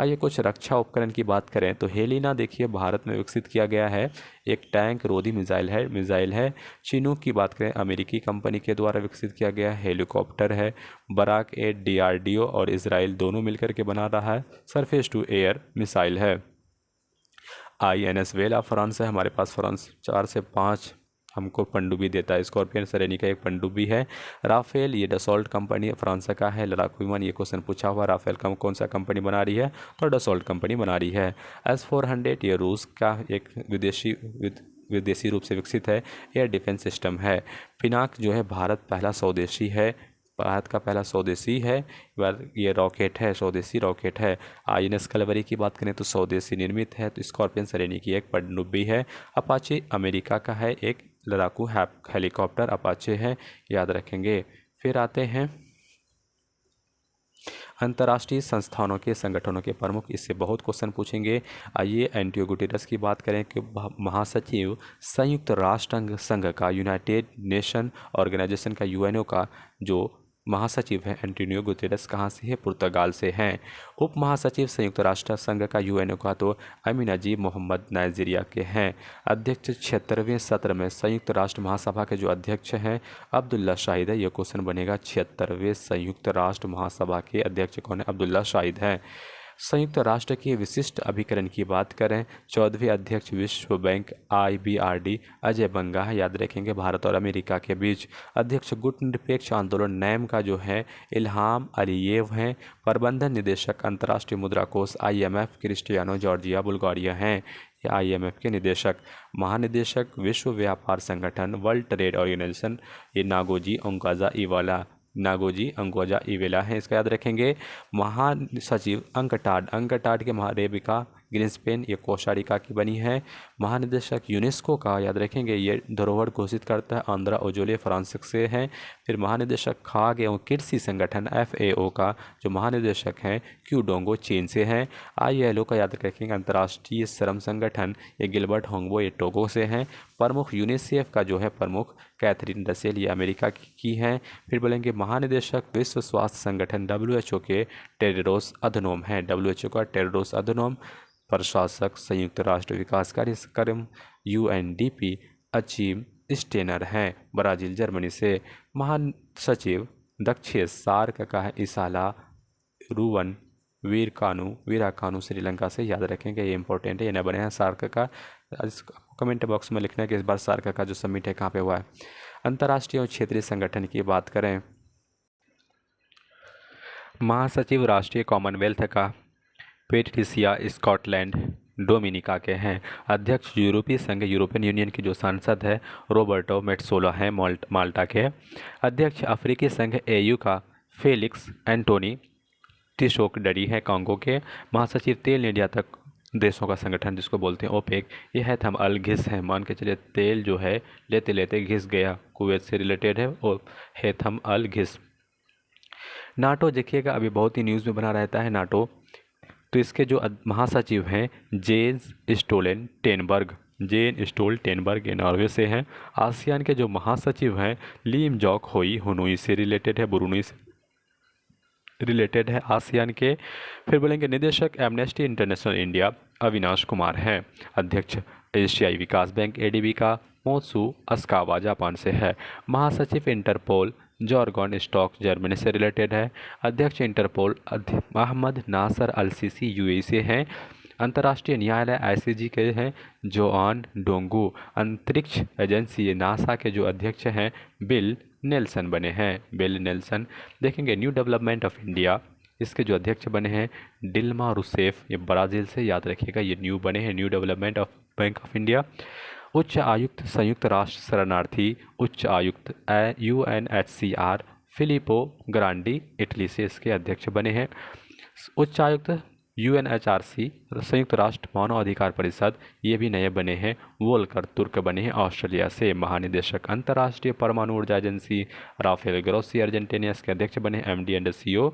आइए कुछ रक्षा उपकरण की बात करें तो हेलिना देखिए भारत में विकसित किया गया है। एक टैंक रोधी मिसाइल है। चिनूक की बात करें अमेरिकी कंपनी के द्वारा विकसित किया गया हेलीकॉप्टर है। बराक 8 DRDO और इसराइल दोनों मिलकर के बना रहा है। सरफेस टू एयर मिसाइल है। INS वेला फ्रांस है हमारे पास। फ्रांस 4 से 5 हमको पनडुब्बी देता है। स्कॉर्पियन श्रेणी का एक पनडुब्बी है। राफेल ये डसॉल्ट कंपनी फ्रांस का है। लड़ाकू विमान, ये क्वेश्चन पूछा हुआ, राफेल का कौन सा कंपनी बना रही है तो डसॉल्ट कंपनी बना रही है। S-400 ये रूस का एक विदेशी रूप से विकसित है एयर डिफेंस सिस्टम है। पिनाक जो है भारत का पहला स्वदेशी है। ये रॉकेट है, स्वदेशी रॉकेट है। INS कलवरी की बात करें तो स्वदेशी निर्मित है। तो स्कॉर्पियन श्रेणी की एक पनडुब्बी है। अपाचे अमेरिका का है एक लड़ाकू हेलीकॉप्टर अपाचे है, याद रखेंगे। फिर आते हैं अंतर्राष्ट्रीय संस्थानों के संगठनों के प्रमुख, इससे बहुत क्वेश्चन पूछेंगे। आइए एंटियो गुटेरस की बात करें कि महासचिव संयुक्त राष्ट्र संघ का यूनाइटेड नेशन ऑर्गेनाइजेशन का UNO का जो महासचिव है एंटोनियो गुतेरस कहाँ से है, पुर्तगाल से हैं। उप महासचिव संयुक्त राष्ट्र संघ का UNO का तो अमीनाजी मोहम्मद नाइजीरिया के हैं। अध्यक्ष 76वें सत्र में संयुक्त राष्ट्र महासभा के जो अध्यक्ष हैं अब्दुल्ला शाहिद है। यह क्वेश्चन बनेगा 76वें संयुक्त राष्ट्र महासभा के अध्यक्ष कौन है, अब्दुल्ला शाहिद हैं। संयुक्त राष्ट्र के विशिष्ट अभिकरण की बात करें 14वें अध्यक्ष विश्व बैंक IBRD अजय बंगा है, याद रखेंगे। भारत और अमेरिका के बीच अध्यक्ष गुट निरपेक्ष आंदोलन नैम का जो है इल्हाम अलीयेव हैं। प्रबंधन निदेशक अंतर्राष्ट्रीय मुद्रा कोष IMF क्रिस्टियानो जॉर्जिया बुल्गारिया हैं। IMF के निदेशक। महानिदेशक विश्व व्यापार संगठन वर्ल्ड ट्रेड ऑर्गेनाइजेशन ये नागोजी अंगोजा इवेला है, इसका याद रखेंगे। महासचिव अंकटाड के रेबिका ग्रिन्सपेन ये कोस्टारिका की बनी है। महानिदेशक यूनेस्को का याद रखेंगे, ये धरोहर घोषित करता है आंद्रा ओजोले फ्रांस से हैं। फिर महानिदेशक खाद्य एवं कृषि संगठन FAO का जो महानिदेशक हैं क्यूडोंगो चीन से हैं। ILO का याद रखेंगे अंतर्राष्ट्रीय श्रम संगठन ये गिलबर्ट होंगबो ये टोगो से हैं। प्रमुख यूनिसेफ का जो है प्रमुख कैथरीन रसेल ये अमेरिका की हैं। फिर बोलेंगे महानिदेशक विश्व स्वास्थ्य संगठन WHO के टेड्रोस अधनोम हैं। WHO का टेड्रोस अधनोम। प्रशासक संयुक्त राष्ट्र विकास कार्यक्रम UNDP अचीम स्टेनर हैं ब्राज़ील जर्मनी से। महासचिव दक्षिण सार्क का है इसाला रूवन वीराकानु श्रीलंका से, याद रखेंगे, ये इंपॉर्टेंट है, ये न बने हैं सार्क का। कमेंट बॉक्स में लिखना है कि इस बार सार्क का जो समिट है कहाँ पे हुआ है। अंतर्राष्ट्रीय और क्षेत्रीय संगठन की बात करें महासचिव राष्ट्रीय कॉमनवेल्थ का पेट्रिसिया स्कॉटलैंड डोमिनिका के हैं। अध्यक्ष यूरोपीय संघ यूरोपियन यूनियन की जो सांसद है रॉबर्टो मेट्सोला हैं माल्टा के। अध्यक्ष अफ्रीकी संघ AU का फेलिक्स एंटोनी टिशोक डरी है कांगो के। महासचिव तेल निर्यातक देशों का संगठन जिसको बोलते हैं ओपेक, ये हैथम अल घिस है। मान के चलिए तेल जो है लेते लेते घिस गया, कुवैत से रिलेटेड है, और हैथम अल घिस। नाटो देखिएगा अभी बहुत ही न्यूज़ में बना रहता है नाटो, तो इसके जो महासचिव हैं जेन्स स्टोल्टेनबर्ग, जेन स्टोल्टेनबर्ग ये नॉर्वे से हैं। आसियान के जो महासचिव हैं लीम जॉक होई हुनुई से रिलेटेड है, बुरुनुई से रिलेटेड है आसियान के। फिर बोलेंगे निदेशक amnesty international India Avinash Kumar हैं। अध्यक्ष एशियाई विकास बैंक एडीबी का मोत्सू अस्कावा जापान से है। महासचिव इंटरपोल जॉर्गन स्टॉक जर्मनी से रिलेटेड है। अध्यक्ष इंटरपोल अहमद नासर अल सीसी यूएई से हैं। अंतर्राष्ट्रीय न्यायालय आईसीजे के हैं जोआन डोंगू। अंतरिक्ष एजेंसी नासा के जो अध्यक्ष हैं बिल नेल्सन बने हैं, बिल नेल्सन। देखेंगे न्यू डेवलपमेंट ऑफ इंडिया, इसके जो अध्यक्ष बने हैं डिल्मा रूसेफ, ये ब्राज़ील से, याद रखिएगा ये न्यू बने हैं, new development of bank of India. उच्च आयुक्त संयुक्त राष्ट्र शरणार्थी उच्च आयुक्त UNHCR फिलिपो ग्रांडी इटली से इसके अध्यक्ष बने हैं। उच्च आयुक्त UNHRC संयुक्त राष्ट्र मानव अधिकार परिषद, ये भी नए बने हैं, वोल्कर तुर्क बने हैं ऑस्ट्रेलिया से। महानिदेशक अंतर्राष्ट्रीय परमाणु ऊर्जा एजेंसी राफेल ग्रोसी अर्जेंटीना के अध्यक्ष बने हैं MD एंड CEO।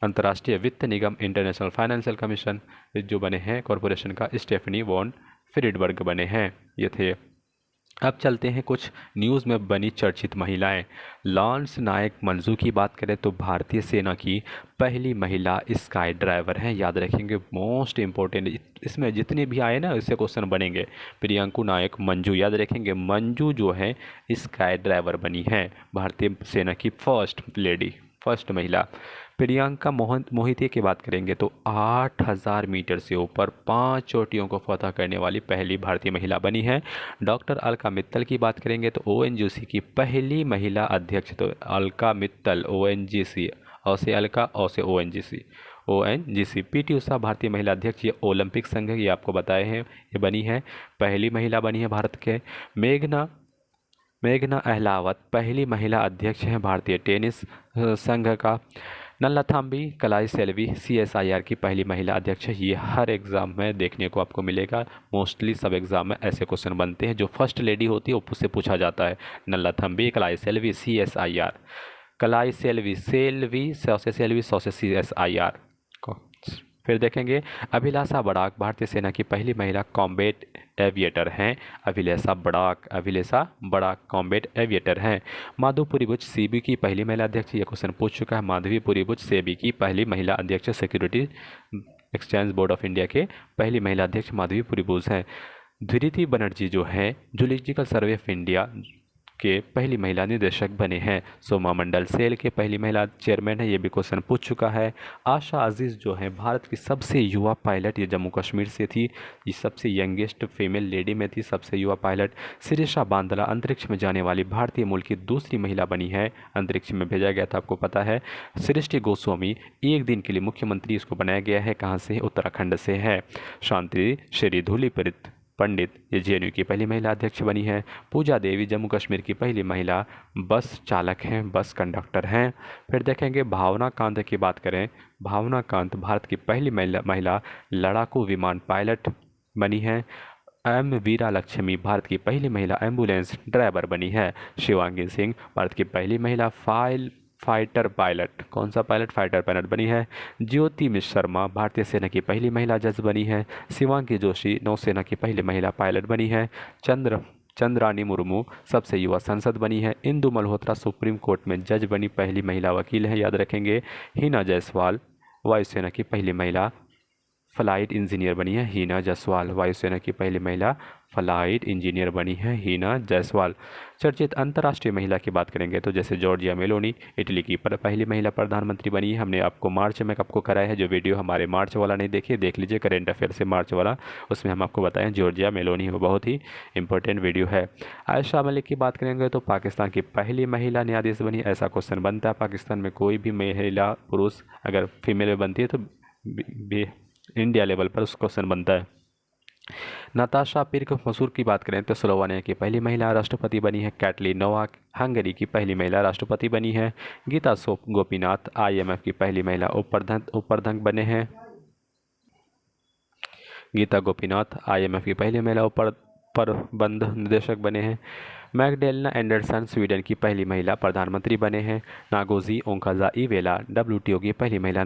अंतर्राष्ट्रीय वित्त निगम इंटरनेशनल फाइनेंशियल कमीशन जो बने हैं कॉरपोरेशन का स्टेफनी वॉन फ्रीडबर्ग बने हैं, ये थे। अब चलते हैं कुछ न्यूज़ में बनी चर्चित महिलाएं। लॉन्स नायक मंजू की बात करें तो भारतीय सेना की पहली महिला स्काई ड्राइवर हैं, याद रखेंगे मोस्ट इम्पोर्टेंट, इसमें जितने भी आए ना इससे क्वेश्चन बनेंगे। प्रियंकू नायक मंजू, याद रखेंगे मंजू जो है स्काई ड्राइवर बनी है, भारतीय सेना की फर्स्ट लेडी, फर्स्ट महिला। प्रियंका मोहिते की बात करेंगे तो 8000 मीटर से ऊपर 5 चोटियों को फतह करने वाली पहली भारतीय महिला बनी है। डॉक्टर अलका मित्तल की बात करेंगे तो ONGC की पहली महिला अध्यक्ष, तो अलका मित्तल ONGC, औ से अलका, औ से ONGC। PT उषा भारतीय महिला अध्यक्ष, ये ओलंपिक संघ ये आपको बताए हैं, ये बनी है, पहली महिला बनी है भारत के। मेघना अहलावत पहली महिला अध्यक्ष हैं भारतीय टेनिस संघ का। नल्लाथाम्बी कलाई सेल्वी CSIR की पहली महिला अध्यक्ष है। ये हर एग्ज़ाम में देखने को आपको मिलेगा, मोस्टली सब एग्ज़ाम में ऐसे क्वेश्चन बनते हैं, जो फर्स्ट लेडी होती है उससे पूछा जाता है। नल्लाथाम्बी कलाई सेल्वी CSIR, कलाई सेल्वी सेल्वी CSIR को। फिर देखेंगे अभिलाषा बड़ाक भारतीय सेना की पहली महिला कॉम्बैट एविएटर हैं। अभिलाषा बड़ाक कॉम्बैट एविएटर हैं। माधवपुरी बुच सेबी की पहली महिला अध्यक्ष, ये क्वेश्चन पूछ चुका है। माधवीपुरी बुच सेबी की पहली महिला अध्यक्ष, security exchange board of India के पहली महिला अध्यक्ष माधवीपुरी बुच हैं। धृति बनर्जी जो है जूलॉजिकल सर्वे ऑफ इंडिया के पहली महिला निदेशक बने हैं। सोमा मंडल सेल के पहली महिला चेयरमैन है, ये भी क्वेश्चन पूछ चुका है। आशा अजीज़ जो है भारत की सबसे युवा पायलट, ये जम्मू कश्मीर से थी, ये सबसे यंगेस्ट फीमेल लेडी में थी, सबसे युवा पायलट। शिरीषा बांदला अंतरिक्ष में जाने वाली भारतीय मूल की दूसरी महिला बनी है, अंतरिक्ष में भेजा गया था, आपको पता है। सृष्टि गोस्वामी एक दिन के लिए मुख्यमंत्री इसको बनाया गया है, कहाँ से, उत्तराखंड से है। शांति श्री धूलिपरित पंडित ये JNU की पहली महिला अध्यक्ष बनी है। पूजा देवी जम्मू कश्मीर की पहली महिला बस चालक हैं, बस कंडक्टर हैं। फिर देखेंगे भावना कांत की बात करें, भावना कांत भारत की पहली महिला लड़ाकू विमान पायलट बनी है। वीरा लक्ष्मी भारत की पहली महिला एम्बुलेंस ड्राइवर बनी है। शिवांगी सिंह भारत की पहली महिला फाइटर पायलट, कौन सा पायलट, फाइटर पायलट बनी है। ज्योति मिश्र शर्मा भारतीय सेना की पहली महिला जज बनी है। शिवांगी जोशी नौसेना की पहली महिला पायलट बनी है। चंद्रानी मुर्मू सबसे युवा सांसद बनी है। इंदु मल्होत्रा सुप्रीम कोर्ट में जज बनी पहली महिला वकील है, याद रखेंगे। हिना जायसवाल वायुसेना की पहली महिला फ्लाइट इंजीनियर बनी है, हीना जायसवाल। वायुसेना की पहली महिला फ्लाइट इंजीनियर बनी है, हीना जायसवाल। चर्चित अंतर्राष्ट्रीय महिला की बात करेंगे तो जैसे जॉर्जिया मेलोनी इटली की पहली महिला प्रधानमंत्री बनी है। हमने आपको मार्च में आपको कराया है, जो वीडियो हमारे मार्च वाला नहीं देखिए, देख लीजिए करेंट अफेयर से मार्च वाला, उसमें हम आपको बताएं जॉर्जिया मेलोनी, वो बहुत ही इंपॉर्टेंट वीडियो है। आयशा मलिक की बात करेंगे तो पाकिस्तान की पहली महिला न्यायाधीश बनी, ऐसा क्वेश्चन बनता है पाकिस्तान में कोई भी महिला पुरुष अगर फीमेल में बनती है तो इंडिया लेवल पर उस क्वेश्चन बनता है। नताशा पिर्क मसूर की बात करें तो स्लोवानिया की पहली महिला राष्ट्रपति बनी है। कैटलिन नोवाक हंगरी की पहली महिला राष्ट्रपति बनी है। गीता गोपीनाथ IMF की पहली महिला उपाध्यक्ष बने हैं। गीता गोपीनाथ IMF की पहली महिला प्रबंध निदेशक बने हैं। मैगडेलेना एंडरसन स्वीडन की पहली महिला प्रधानमंत्री बने हैं। नागोजी ओंकाजा-इवेला WTO की पहली महिला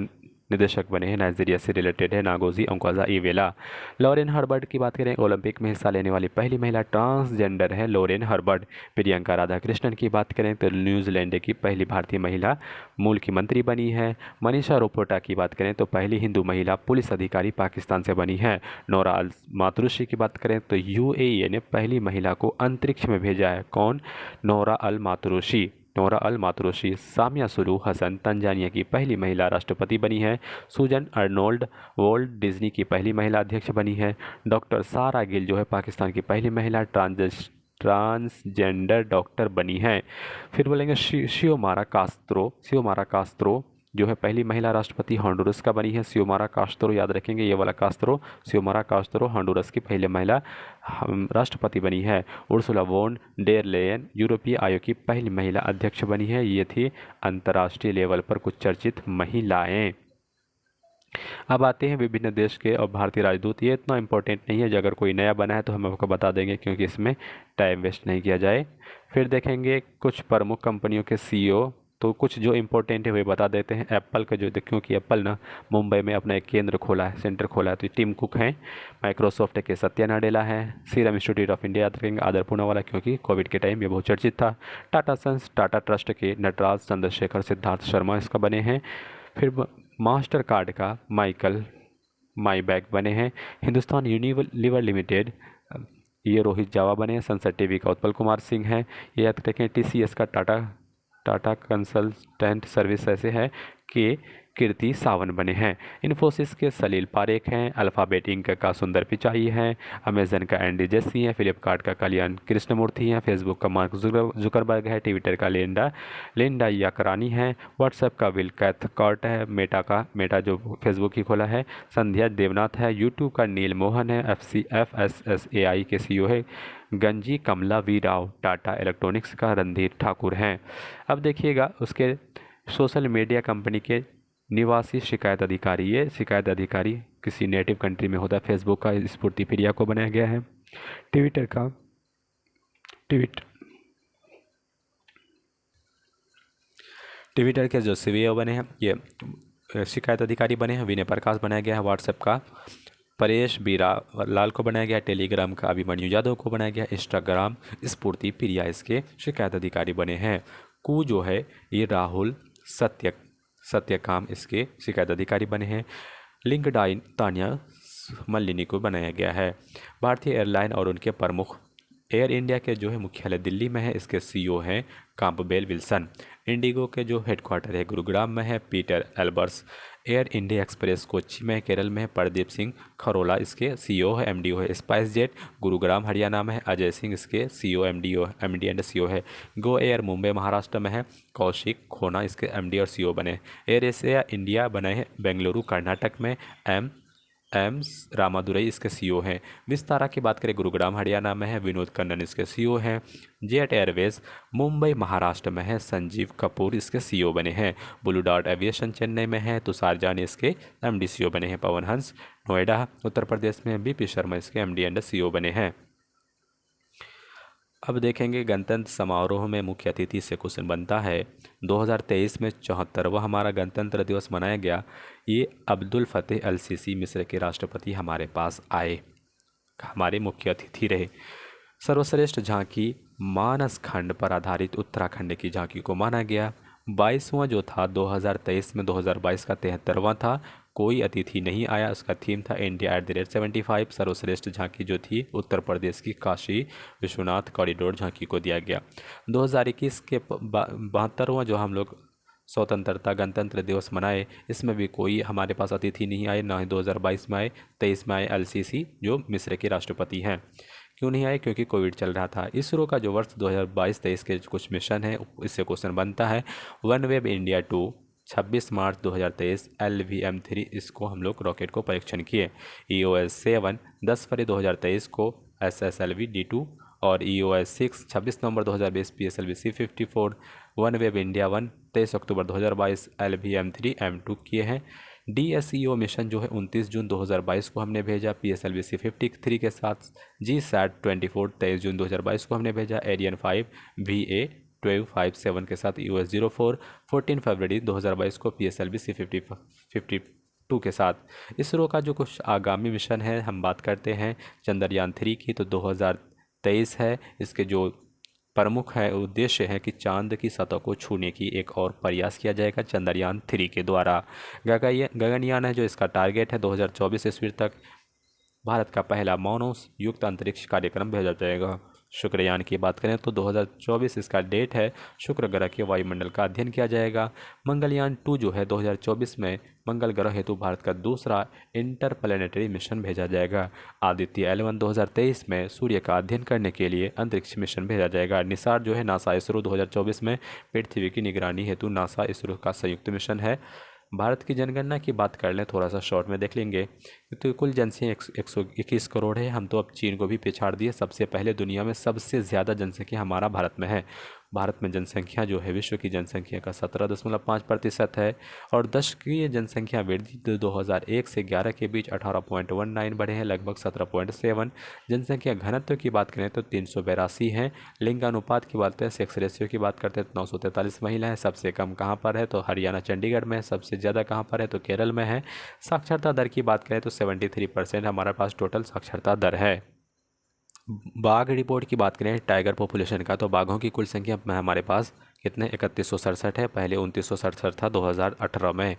निदेशक बने हैं। नाइजीरिया से रिलेटेड है नागोजी ओंकाजा-इवेला। लॉरेन हर्बर्ट की बात करें, ओलंपिक में हिस्सा लेने वाली पहली महिला ट्रांसजेंडर है लॉरेन हर्बर्ट। प्रियंका राधाकृष्णन की बात करें तो न्यूजीलैंड की पहली भारतीय महिला मूल की मंत्री बनी है। मनीषा रोपोटा की बात करें तो पहली हिंदू महिला पुलिस अधिकारी पाकिस्तान से बनी है। नोरा अल मातुरुशी की बात करें तो UAE ने पहली महिला को अंतरिक्ष में भेजा है। कौन? नोरा अल मातुरुशी। नोरा अल मातुरुशी। सामिया सुलू हसन तंजानिया की पहली महिला राष्ट्रपति बनी है। सुजन अर्नोल्ड वॉल्ट डिज्नी की पहली महिला अध्यक्ष बनी है। डॉक्टर सारा गिल जो है पाकिस्तान की पहली महिला ट्रांसजेंडर डॉक्टर बनी है। फिर बोलेंगे सियोमारा कास्त्रो जो है पहली महिला राष्ट्रपति हॉन्डुरस का बनी है। सियोमारा कास्त्रो याद रखेंगे, ये वाला कास्त्रो। सियोमारा कास्त्रो हॉन्डुरस की पहली महिला राष्ट्रपति बनी है। उर्सुला वोन डेर लेयन यूरोपीय आयोग की पहली महिला अध्यक्ष बनी है। ये थी अंतर्राष्ट्रीय लेवल पर कुछ चर्चित महिलाएं। अब आते हैं विभिन्न देश के और भारतीय राजदूत। ये इतना इम्पोर्टेंट नहीं है, जो अगर कोई नया बना है तो हम आपको बता देंगे, क्योंकि इसमें टाइम वेस्ट नहीं किया जाए। फिर देखेंगे कुछ प्रमुख कंपनियों के CEO, तो कुछ जो इम्पोर्टेंट है वे बता देते हैं। एप्पल का जो, क्योंकि एप्पल ना मुंबई में अपना एक केंद्र खोला है, सेंटर खोला है, तो टिम कुक हैं। माइक्रोसॉफ्ट के सत्या नाडेला है। सीरम इंस्टीट्यूट ऑफ इंडिया याद रखेंगे, आदर पूनावाला, क्योंकि कोविड के टाइम ये बहुत चर्चित था। टाटा सन्स टाटा ट्रस्ट के नटराज चंद्रशेखर सिद्धार्थ शर्मा इसका बने हैं। फिर मास्टर कार्ड का माइकल माईबैक बने हैं। हिंदुस्तान यूनिलीवर लिमिटेड ये रोहित जावा बने हैं। सनसेट टीवी का उत्पल कुमार सिंह है। ये याद रखें। TCS का टाटा कंसल्टेंट सर्विस ऐसे है कि कीर्ति सावन बने हैं। इन्फोसिस के सलील पारेख हैं। अल्फ़ाबेट इंक का सुंदर पिचाई है। अमेजन का एंडी जेसी है। फ्लिपकार्ट का कल्याण कृष्णमूर्ति हैं। फेसबुक का मार्क जुकरबर्ग है। ट्विटर का लिंडा याकरानी है। व्हाट्सएप का विल कैथकार्ट है। मेटा जो फेसबुक ही खोला है, संध्या देवनाथ है। यूट्यूब का नील मोहन है। FSSAI के CEO है गंजी कमला वी राव। टाटा इलेक्ट्रॉनिक्स का रणधीर ठाकुर हैं। अब देखिएगा उसके सोशल मीडिया कंपनी के निवासी शिकायत अधिकारी। ये शिकायत अधिकारी किसी नेटिव कंट्री में होता है। फेसबुक का स्फूर्ति प्रिया को बनाया गया है। ट्विटर के जो CEO बने हैं, ये शिकायत अधिकारी बने हैं। विनय प्रकाश बनाया गया है। व्हाट्सएप का परेश बीरा लाल को बनाया गया। टेलीग्राम का अभिमन्यु यादव को बनाया गया। इंस्टाग्राम स्फूर्ति प्रिया इसके शिकायत अधिकारी बने हैं। कू जो है ये राहुल सत्यकाम इसके शिकायत अधिकारी बने हैं। लिंक्डइन तानिया मल्लिनी को बनाया गया है। भारतीय एयरलाइन और उनके प्रमुख। एयर इंडिया के जो है मुख्यालय दिल्ली में है, इसके CEO हैं कांपबेल विल्सन। इंडिगो के जो हेडक्वार्टर है गुरुग्राम में है, Peter Elbers. Air India express Kochi में केरल में है, प्रदीप सिंह खरोला इसके CEO है, MDO है। स्पाइस जेट गुरुग्राम हरियाणा में है, अजय सिंह इसके CEO MD एंड CEO है। गो एयर मुंबई महाराष्ट्र में है, कौशिक खोना इसके MD और CEO बने। एयर एशिया इंडिया बने हैं बेंगलुरु कर्नाटक में, एम रामादुरई इसके CEO हैं। विस्तारा की बात करें गुरुग्राम हरियाणा में है, विनोद कन्नन इसके CEO हैं। जेट एयरवेज मुंबई महाराष्ट्र में है, संजीव कपूर इसके CEO बने हैं। ब्लू डार्ट एविएशन चेन्नई में है, तुषार जानी इसके MD CEO बने हैं। पवन हंस नोएडा उत्तर प्रदेश में, BP शर्मा इसके MD एंड CEO बने हैं। अब देखेंगे गणतंत्र समारोह में मुख्य अतिथि से क्वेश्चन बनता है। 2023 में 74वां हमारा गणतंत्र दिवस मनाया गया। ये अब्दुल फतेह अल सीसी मिस्र के राष्ट्रपति हमारे पास आए, हमारे मुख्य अतिथि रहे। सर्वश्रेष्ठ झांकी मानस खंड पर आधारित उत्तराखंड की झांकी को माना गया। 22वां जो था 2023 में 2022 का 73वां था। कोई अतिथि नहीं आया। उसका थीम था इंडिया @75। सर्वश्रेष्ठ झांकी जो थी उत्तर प्रदेश की काशी विश्वनाथ कॉरिडोर झांकी को दिया गया। 2021 के 72वां जो हम लोग स्वतंत्रता गणतंत्र दिवस मनाए, इसमें भी कोई हमारे पास अतिथि नहीं आए, ना ही 2022 में आए। 23 में आए LCC जो मिस्र के राष्ट्रपति हैं। क्यों नहीं आए? क्योंकि कोविड चल रहा था। इसरो का जो वर्ष 2022-23 के कुछ मिशन है, इससे क्वेश्चन बनता है। OneWeb India 2 26 मार्च 2023 LVM-3 इसको हम लोग रॉकेट को परीक्षण किए। EOS 7 10 फरवरी 2023 को SSLV D2 और EOS 6 26 नवंबर 2020 PSLV C54। OneWeb India 1 23 अक्टूबर 2022 LVM-3 M2 किए हैं। DSEO मिशन जो है 29 जून 2022 को हमने भेजा PSLV C-53 के साथ। GSAT-24 23 जून 2022 को हमने भेजा एरियन 5 VA-1257 के साथ। US-04 14 फरवरी 2022 को PSLV C-52 के साथ। इसरो का जो कुछ आगामी मिशन है हम बात करते हैं चंद्रयान 3 की, तो 2023 है। इसके जो प्रमुख है उद्देश्य है कि चांद की सतह को छूने की एक और प्रयास किया जाएगा चंद्रयान 3 के द्वारा। गगनयान है जो इसका टारगेट है 2024 ईस्वी तक भारत का पहला मानव युक्त अंतरिक्ष कार्यक्रम भेजा जाएगा। शुक्रयान की बात करें तो 2024 इसका डेट है। शुक्र ग्रह के वायुमंडल का अध्ययन किया जाएगा। मंगलयान 2 जो है 2024 में मंगल ग्रह हेतु भारत का दूसरा इंटरप्लैनेटरी मिशन भेजा जाएगा। आदित्य L1 2023 में सूर्य का अध्ययन करने के लिए अंतरिक्ष मिशन भेजा जाएगा। निसार जो है नासा इसरो 2024 में पृथ्वी की निगरानी हेतु नासा इसरो का संयुक्त मिशन है। भारत की जनगणना की बात कर लें, थोड़ा सा शॉर्ट में देख लेंगे तो कुल जनसंख्या 121 करोड़ है। हम तो अब चीन को भी पिछाड़ दिए। सबसे पहले दुनिया में सबसे ज़्यादा जनसंख्या हमारा भारत में है। भारत में जनसंख्या जो है विश्व की जनसंख्या का 17.5% है। और दशकीय जनसंख्या वृद्धि 2001 से 11 के बीच 18.19 बढ़े हैं, लगभग 17.7। जनसंख्या घनत्व की बात करें तो 382 है। लिंगानुपात की बात करें, सेक्स रेशियो की बात करते हैं तो 943 महिलाएं। सबसे कम कहाँ पर है तो हरियाणा चंडीगढ़ में है। सबसे ज़्यादा कहाँ पर है तो केरल में है। साक्षरता दर की बात करें तो 73% हमारे पास टोटल साक्षरता दर है। बाघ रिपोर्ट की बात करें टाइगर पॉपुलेशन का, तो बाघों की कुल संख्या में हमारे पास कितने 3167 है। पहले 2967 था 2018 में।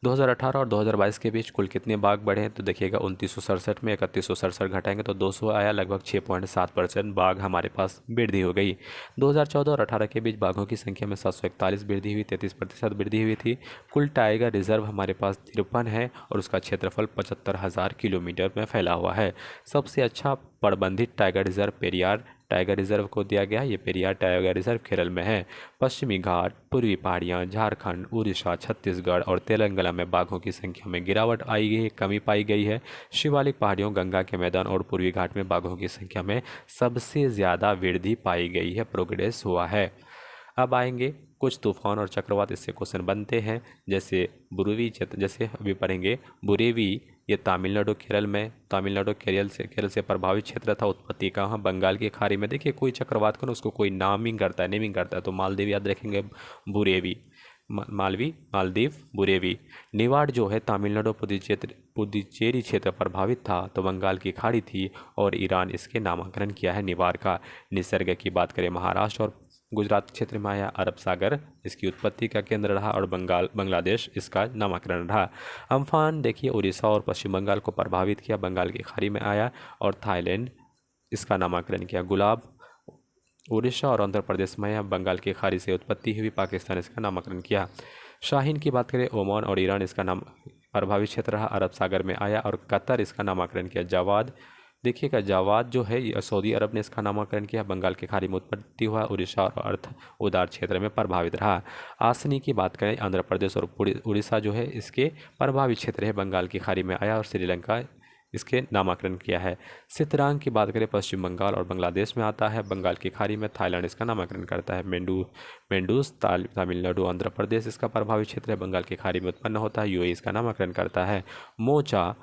2018 और 2022 के बीच कुल कितने बाघ बढ़े तो देखिएगा 2967 में 3167 घटाएंगे तो 200 आया, लगभग 6.7% बाघ हमारे पास वृद्धि हो गई। 2014 और 18 के बीच बाघों की संख्या में 741 वृद्धि हुई, 33% वृद्धि हुई थी। कुल टाइगर रिजर्व हमारे पास 53 है और उसका क्षेत्रफल 75,000 किलोमीटर में फैला हुआ है। सबसे अच्छा प्रबंधित tiger reserve Periyar tiger reserve को दिया गया। ये पेरियार टाइगर रिजर्व केरल में है। पश्चिमी घाट, पूर्वी पहाड़ियाँ, झारखंड, उड़ीसा, छत्तीसगढ़ और तेलंगाना में बाघों की संख्या में गिरावट आई गई है, कमी पाई गई है। शिवालिक पहाड़ियों, गंगा के मैदान और पूर्वी घाट में बाघों की संख्या में सबसे ज़्यादा वृद्धि पाई गई है, प्रोग्रेस हुआ है। अब आएंगे कुछ तूफान और चक्रवात, इससे क्वेश्चन बनते हैं। जैसे बुरेवी जैसे अभी पढ़ेंगे बुरेवी, ये तमिलनाडु केरल में, तमिलनाडु केरल से प्रभावित क्षेत्र था। उत्पत्ति कहाँ, बंगाल की खाड़ी में। देखिए कोई चक्रवात को ना उसको कोई नामिंग करता है, नेमिंग करता है, तो मालदीव याद रखेंगे बुरेवी, मालदीव बुरेवी। निवाड़ जो है तमिलनाडु पुदुचेरी क्षेत्र प्रभावित था, तो बंगाल की खाड़ी थी और ईरान इसके नामकरण किया है निवाड़ का। निसर्ग की बात करें महाराष्ट्र और गुजरात क्षेत्र में आया। अरब सागर इसकी उत्पत्ति का केंद्र रहा और बांग्लादेश इसका नामकरण रहा। अम्फान देखिए उड़ीसा और पश्चिम बंगाल को प्रभावित किया, बंगाल की खाड़ी में आया और थाईलैंड इसका नामकरण किया। गुलाब उड़ीसा और आंध्र प्रदेश में आया, बंगाल की खाड़ी से उत्पत्ति हुई, पाकिस्तान इसका नामकरण किया। शाहीन की बात करें ओमान और ईरान इसका नाम प्रभावित क्षेत्र रहा, अरब सागर में आया और कतर इसका नामकरण किया। जवाद देखिएगा, जावाद जो है ये सऊदी अरब ने इसका नामकरण किया, बंगाल की खाड़ी में उत्पत्ति हुआ, उड़ीसा और अर्थ उदार क्षेत्र में प्रभावित रहा। आसनी की बात करें आंध्र प्रदेश और उड़ीसा जो है इसके प्रभावित क्षेत्र है, बंगाल की खाड़ी में आया और श्रीलंका इसके नामकरण किया है। सितरांग की बात करें पश्चिम बंगाल और बांग्लादेश में आता है, बंगाल की खाड़ी में, थाईलैंड इसका नामकरण करता है। मेंडूस तमिलनाडु आंध्र प्रदेश इसका प्रभावित क्षेत्र है, बंगाल की खाड़ी में उत्पन्न होता है, यूएई इसका नामकरण करता है। मोचा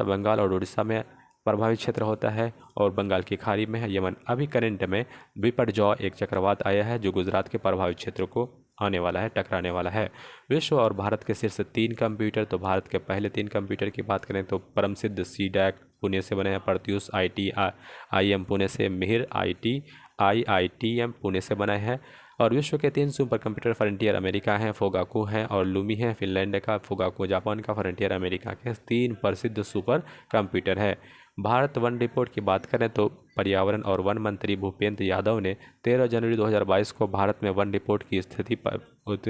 बंगाल और उड़ीसा में प्रभावित क्षेत्र होता है और बंगाल की खाड़ी में है, यमन। अभी करंट में बिपरजॉय एक चक्रवात आया है जो गुजरात के प्रभावित क्षेत्र को आने वाला है, टकराने वाला है। विश्व और भारत के शीर्ष 3 कंप्यूटर, तो भारत के पहले 3 कंप्यूटर की बात करें तो परम सिद्ध सीडैक पुणे से बने हैं, प्रत्यूष IIM पुणे से, मिहिर IITM पुणे से बना है। और विश्व के 3 सुपर कंप्यूटर फ्रंटियर अमेरिका हैं, फोगाकू हैं और लूमी है फिनलैंड का, फोगाकू जापान का, फ्रंटियर अमेरिका के 3 प्रसिद्ध सुपर कंप्यूटर है। भारत वन रिपोर्ट की बात करें तो पर्यावरण और वन मंत्री भूपेंद्र यादव ने 13 जनवरी 2022 को भारत में वन रिपोर्ट की स्थिति पर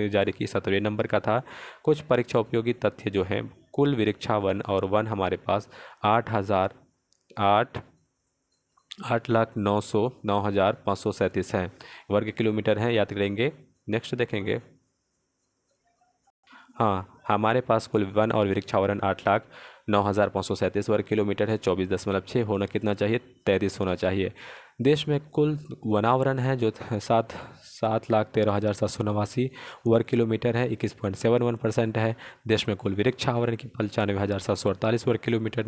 जारी की, 17वें नंबर का था। कुछ परीक्षा उपयोगी तथ्य जो हैं, कुल वृक्षावन और वन हमारे पास 8,09,537 है, वर्ग किलोमीटर है, याद करेंगे। नेक्स्ट देखेंगे, हाँ हमारे पास कुल वन और वृक्षावरण 8,09,537 वर्ग किलोमीटर है। 24.6 होना कितना चाहिए, 33 होना चाहिए। देश में कुल वनावरण है जो 7,13,789 वर्ग किलोमीटर है, 21.71% है। देश में कुल वृक्ष आवरण की 95,748 वर्ग किलोमीटर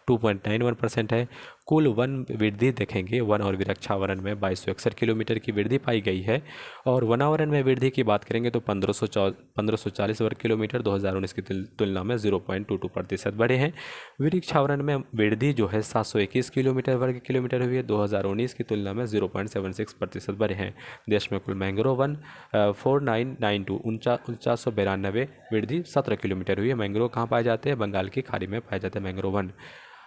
2.91% है। कुल वन वृद्धि देखेंगे, वन और वृक्षावरण में 2261 किलोमीटर की वृद्धि पाई गई है। और वनावरण में वृद्धि की बात करेंगे तो 1540 वर्ग किलोमीटर 2019 की तुलना में 0.22% बढ़े हैं। वृक्षावरण में वृद्धि जो है 721 किलोमीटर वर्ग किलोमीटर हुई है, 2019 की तुलना में 0.76% बढ़े हैं। देश में कुल मैंग्रोव वन 4992 4992 वृद्धि 17 किलोमीटर हुई है। मैंग्रोव कहाँ पाए जाते हैं? बंगाल की खाड़ी में पाए जाते हैं मैंग्रोव वन।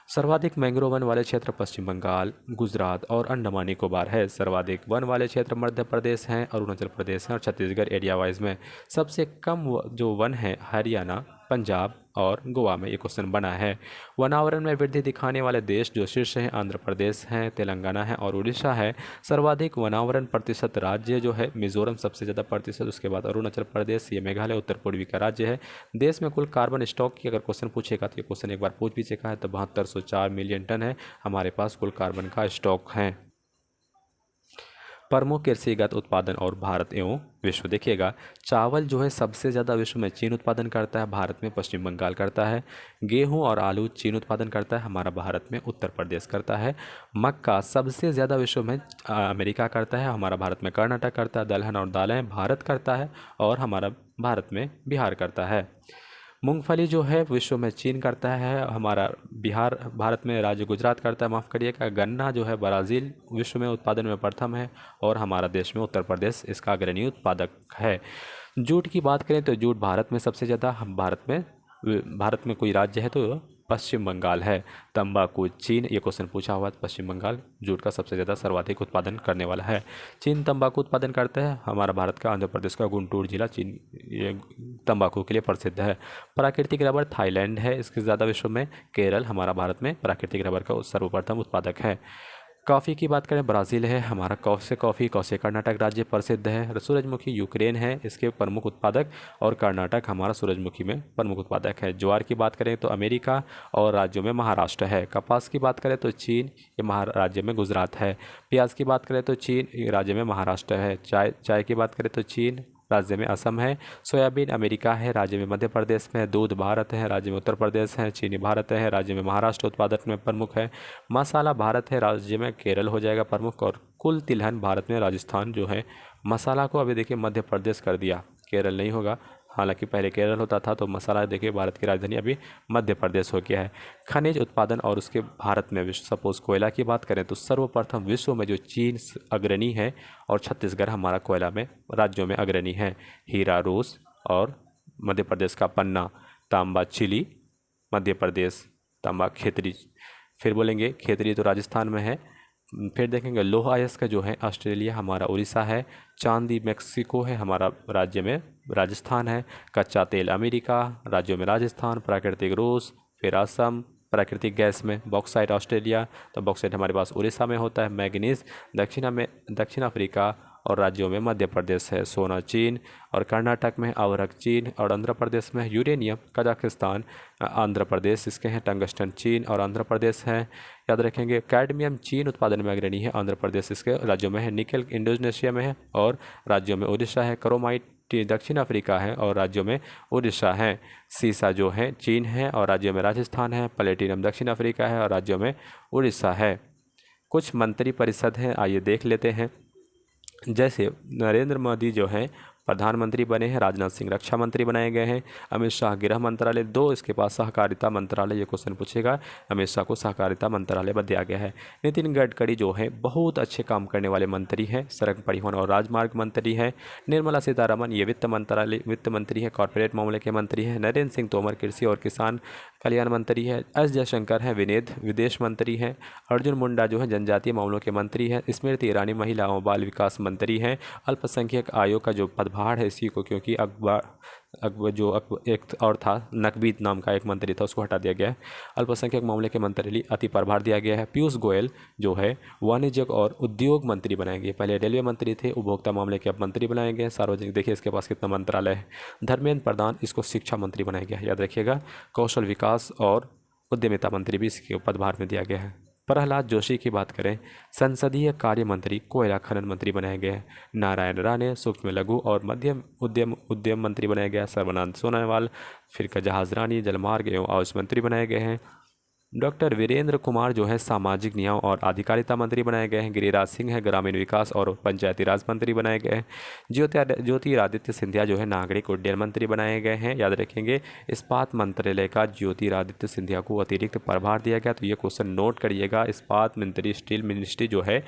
सर्वाधिक मैंग्रोव वन वाले क्षेत्र पश्चिम बंगाल, गुजरात और अंडमान निकोबार है। सर्वाधिक वन वाले क्षेत्र मध्य प्रदेश हैं, अरुणाचल प्रदेश हैं और छत्तीसगढ़ एरिया वाइज में। सबसे कम जो वन है हरियाणा, पंजाब और गोवा में ये क्वेश्चन बना है। वनावरण में वृद्धि दिखाने वाले देश जो शीर्ष हैं आंध्र प्रदेश हैं, तेलंगाना है और उड़ीसा है। सर्वाधिक वनावरण प्रतिशत राज्य जो है मिजोरम सबसे ज़्यादा प्रतिशत, उसके बाद अरुणाचल प्रदेश, ये मेघालय उत्तर पूर्वी का राज्य है। देश में कुल कार्बन स्टॉक की अगर क्वेश्चन पूछेगा तो ये क्वेश्चन एक बार पूछ भी चुका है, तो 7204 मिलियन टन है हमारे पास कुल कार्बन का स्टॉक है। प्रमुख कृषिगत उत्पादन और भारत एवं विश्व देखिएगा, चावल जो है सबसे ज़्यादा विश्व में चीन उत्पादन करता है, भारत में पश्चिम बंगाल करता है। गेहूं और आलू चीन उत्पादन करता है, हमारा भारत में उत्तर प्रदेश करता है। मक्का सबसे ज़्यादा विश्व में अमेरिका करता है, हमारा भारत में कर्नाटक करता है। दलहन और दालें भारत करता है और हमारा भारत में बिहार करता है। मूंगफली जो है विश्व में चीन करता है, हमारा बिहार भारत में राज्य गुजरात करता है, माफ़ करिएगा। गन्ना जो है ब्राज़ील विश्व में उत्पादन में प्रथम है और हमारा देश में उत्तर प्रदेश इसका अग्रणी उत्पादक है। जूट की बात करें तो जूट भारत में सबसे ज़्यादा, हम भारत में कोई राज्य है तो पश्चिम बंगाल है। तंबाकू चीन, ये क्वेश्चन पूछा हुआ है, पश्चिम बंगाल जूट का सबसे ज़्यादा सर्वाधिक उत्पादन करने वाला है। चीन तंबाकू उत्पादन करता है, हमारा भारत का आंध्र प्रदेश का गुंटूर जिला चीन ये तंबाकू के लिए प्रसिद्ध है। प्राकृतिक रबर थाईलैंड है, इसके ज़्यादा विश्व में। केरल हमारा भारत में प्राकृतिक रबर का सर्वप्रथम उत्पादक है। कॉफ़ी की बात करें ब्राज़ील है, हमारा कॉफ़ी कर्नाटक राज्य प्रसिद्ध है। सूरजमुखी यूक्रेन है इसके प्रमुख उत्पादक और कर्नाटक हमारा सूरजमुखी में प्रमुख उत्पादक है। ज्वार की बात करें तो अमेरिका और राज्यों में महाराष्ट्र है। कपास की बात करें तो चीन, ये राज्य में गुजरात है। प्याज की बात करें तो चीन, राज्य में महाराष्ट्र है। चाय की बात करें तो चीन, राज्य में असम है। सोयाबीन अमेरिका है, राज्य में मध्य प्रदेश में। दूध भारत है, राज्य में उत्तर प्रदेश है। चीनी भारत है, राज्य में महाराष्ट्र उत्पादक में प्रमुख है। मसाला भारत है, राज्य में केरल हो जाएगा प्रमुख। और कुल तिलहन भारत में राजस्थान जो है। मसाला को अभी देखिए मध्य प्रदेश कर दिया, केरल नहीं होगा, हालांकि पहले केरल होता था। तो मसाला देखिए भारत की राजधानी अभी मध्य प्रदेश हो गया है। खनिज उत्पादन और उसके भारत में विश्व, सपोज कोयला की बात करें तो सर्वप्रथम विश्व में जो चीन अग्रणी है और छत्तीसगढ़ हमारा कोयला में राज्यों में अग्रणी है। हीरा रूस और मध्य प्रदेश का पन्ना। तांबा चिली मध्य प्रदेश, तांबा खेतरी, फिर बोलेंगे खेतरी तो राजस्थान में है। फिर देखेंगे लोह अयस्क जो है ऑस्ट्रेलिया, हमारा उड़ीसा है। चांदी मैक्सिको है, हमारा राज्य में राजस्थान है। कच्चा तेल अमेरिका, राज्यों में राजस्थान। प्राकृतिक रूस, फिर असम। प्राकृतिक गैस में बॉक्साइट ऑस्ट्रेलिया, तो बॉक्साइट हमारे पास उड़ीसा में होता है। मैग्नीज दक्षिण अफ्रीका और राज्यों में मध्य प्रदेश है। सोना चीन और कर्नाटक में। अवरक चीन और आंध्र प्रदेश में। यूरेनियम कजाकिस्तान, आंध्र प्रदेश इसके हैं। टंगस्टन चीन और आंध्र प्रदेश हैं, याद रखेंगे। कैडमियम चीन उत्पादन में अग्रणी है, आंध्र प्रदेश इसके राज्यों में है। निकेल इंडोनेशिया में है और राज्यों में उड़ीसा है। क्रोमाइट दक्षिण अफ्रीका है और राज्यों में उड़ीसा है। सीसा जो है चीन है और राज्यों में राजस्थान है। प्लेटिनम दक्षिण अफ्रीका है और राज्यों में उड़ीसा है। कुछ मंत्री परिषद हैं, आइए देख लेते हैं। जैसे नरेंद्र मोदी जो हैं प्रधानमंत्री बने हैं, राजनाथ सिंह रक्षा मंत्री बनाए गए हैं, अमित शाह गृह मंत्रालय, दो इसके पास सहकारिता मंत्रालय, ये क्वेश्चन पूछेगा, अमित शाह को सहकारिता मंत्रालय दिया गया है। नितिन गडकरी जो है बहुत अच्छे काम करने वाले मंत्री हैं, सड़क परिवहन और राजमार्ग मंत्री हैं। निर्मला सीतारमन ये वित्त मंत्री है, कॉर्पोरेट मामले के मंत्री हैं। नरेंद्र सिंह तोमर कृषि और किसान कल्याण मंत्री है। एस जयशंकर हैं विदेश मंत्री हैं। अर्जुन मुंडा जो है जनजातीय मामलों के मंत्री हैं। स्मृति ईरानी महिला और बाल विकास मंत्री हैं। अल्पसंख्यक आयोग का जो पदभार है इसी को, क्योंकि एक और था नकबी नाम का एक मंत्री था, उसको हटा दिया गया है। अल्पसंख्यक मामले के मंत्री अति प्रभार दिया गया है। पीयूष गोयल जो है वाणिज्य और उद्योग मंत्री बनाए गए, पहले रेलवे मंत्री थे, उपभोक्ता मामले के अब मंत्री बनाए गए। सार्वजनिक देखिए इसके पास कितना मंत्रालय है। धर्मेंद्र प्रधान इसको शिक्षा मंत्री बनाया गया है, याद रखिएगा। कौशल विकास और उद्यमिता मंत्री भी इसके पदभार में दिया गया है। प्रहलाद जोशी की बात करें, संसदीय कार्य मंत्री, कोयला खनन मंत्री बनाए गए हैं। नारायण राणे सूक्ष्म लघु और मध्यम उद्यम मंत्री बनाया गया। सर्बानंद सोनोवाल फिर का जहाज रानी, जलमार्ग एवं आयुष मंत्री बनाए गए हैं। डॉक्टर वीरेंद्र कुमार जो है सामाजिक न्याय और अधिकारिता मंत्री बनाए गए हैं। गिरिराज सिंह है ग्रामीण विकास और पंचायती राज मंत्री बनाए गए हैं। ज्योतिरादित्य सिंधिया जो है नागरिक उड्डयन मंत्री बनाए गए हैं। याद रखेंगे, इस्पात मंत्रालय का ज्योतिरादित्य सिंधिया को अतिरिक्त प्रभार दिया गया, तो ये क्वेश्चन नोट करिएगा। इस्पात मंत्री, स्टील मिनिस्ट्री जो है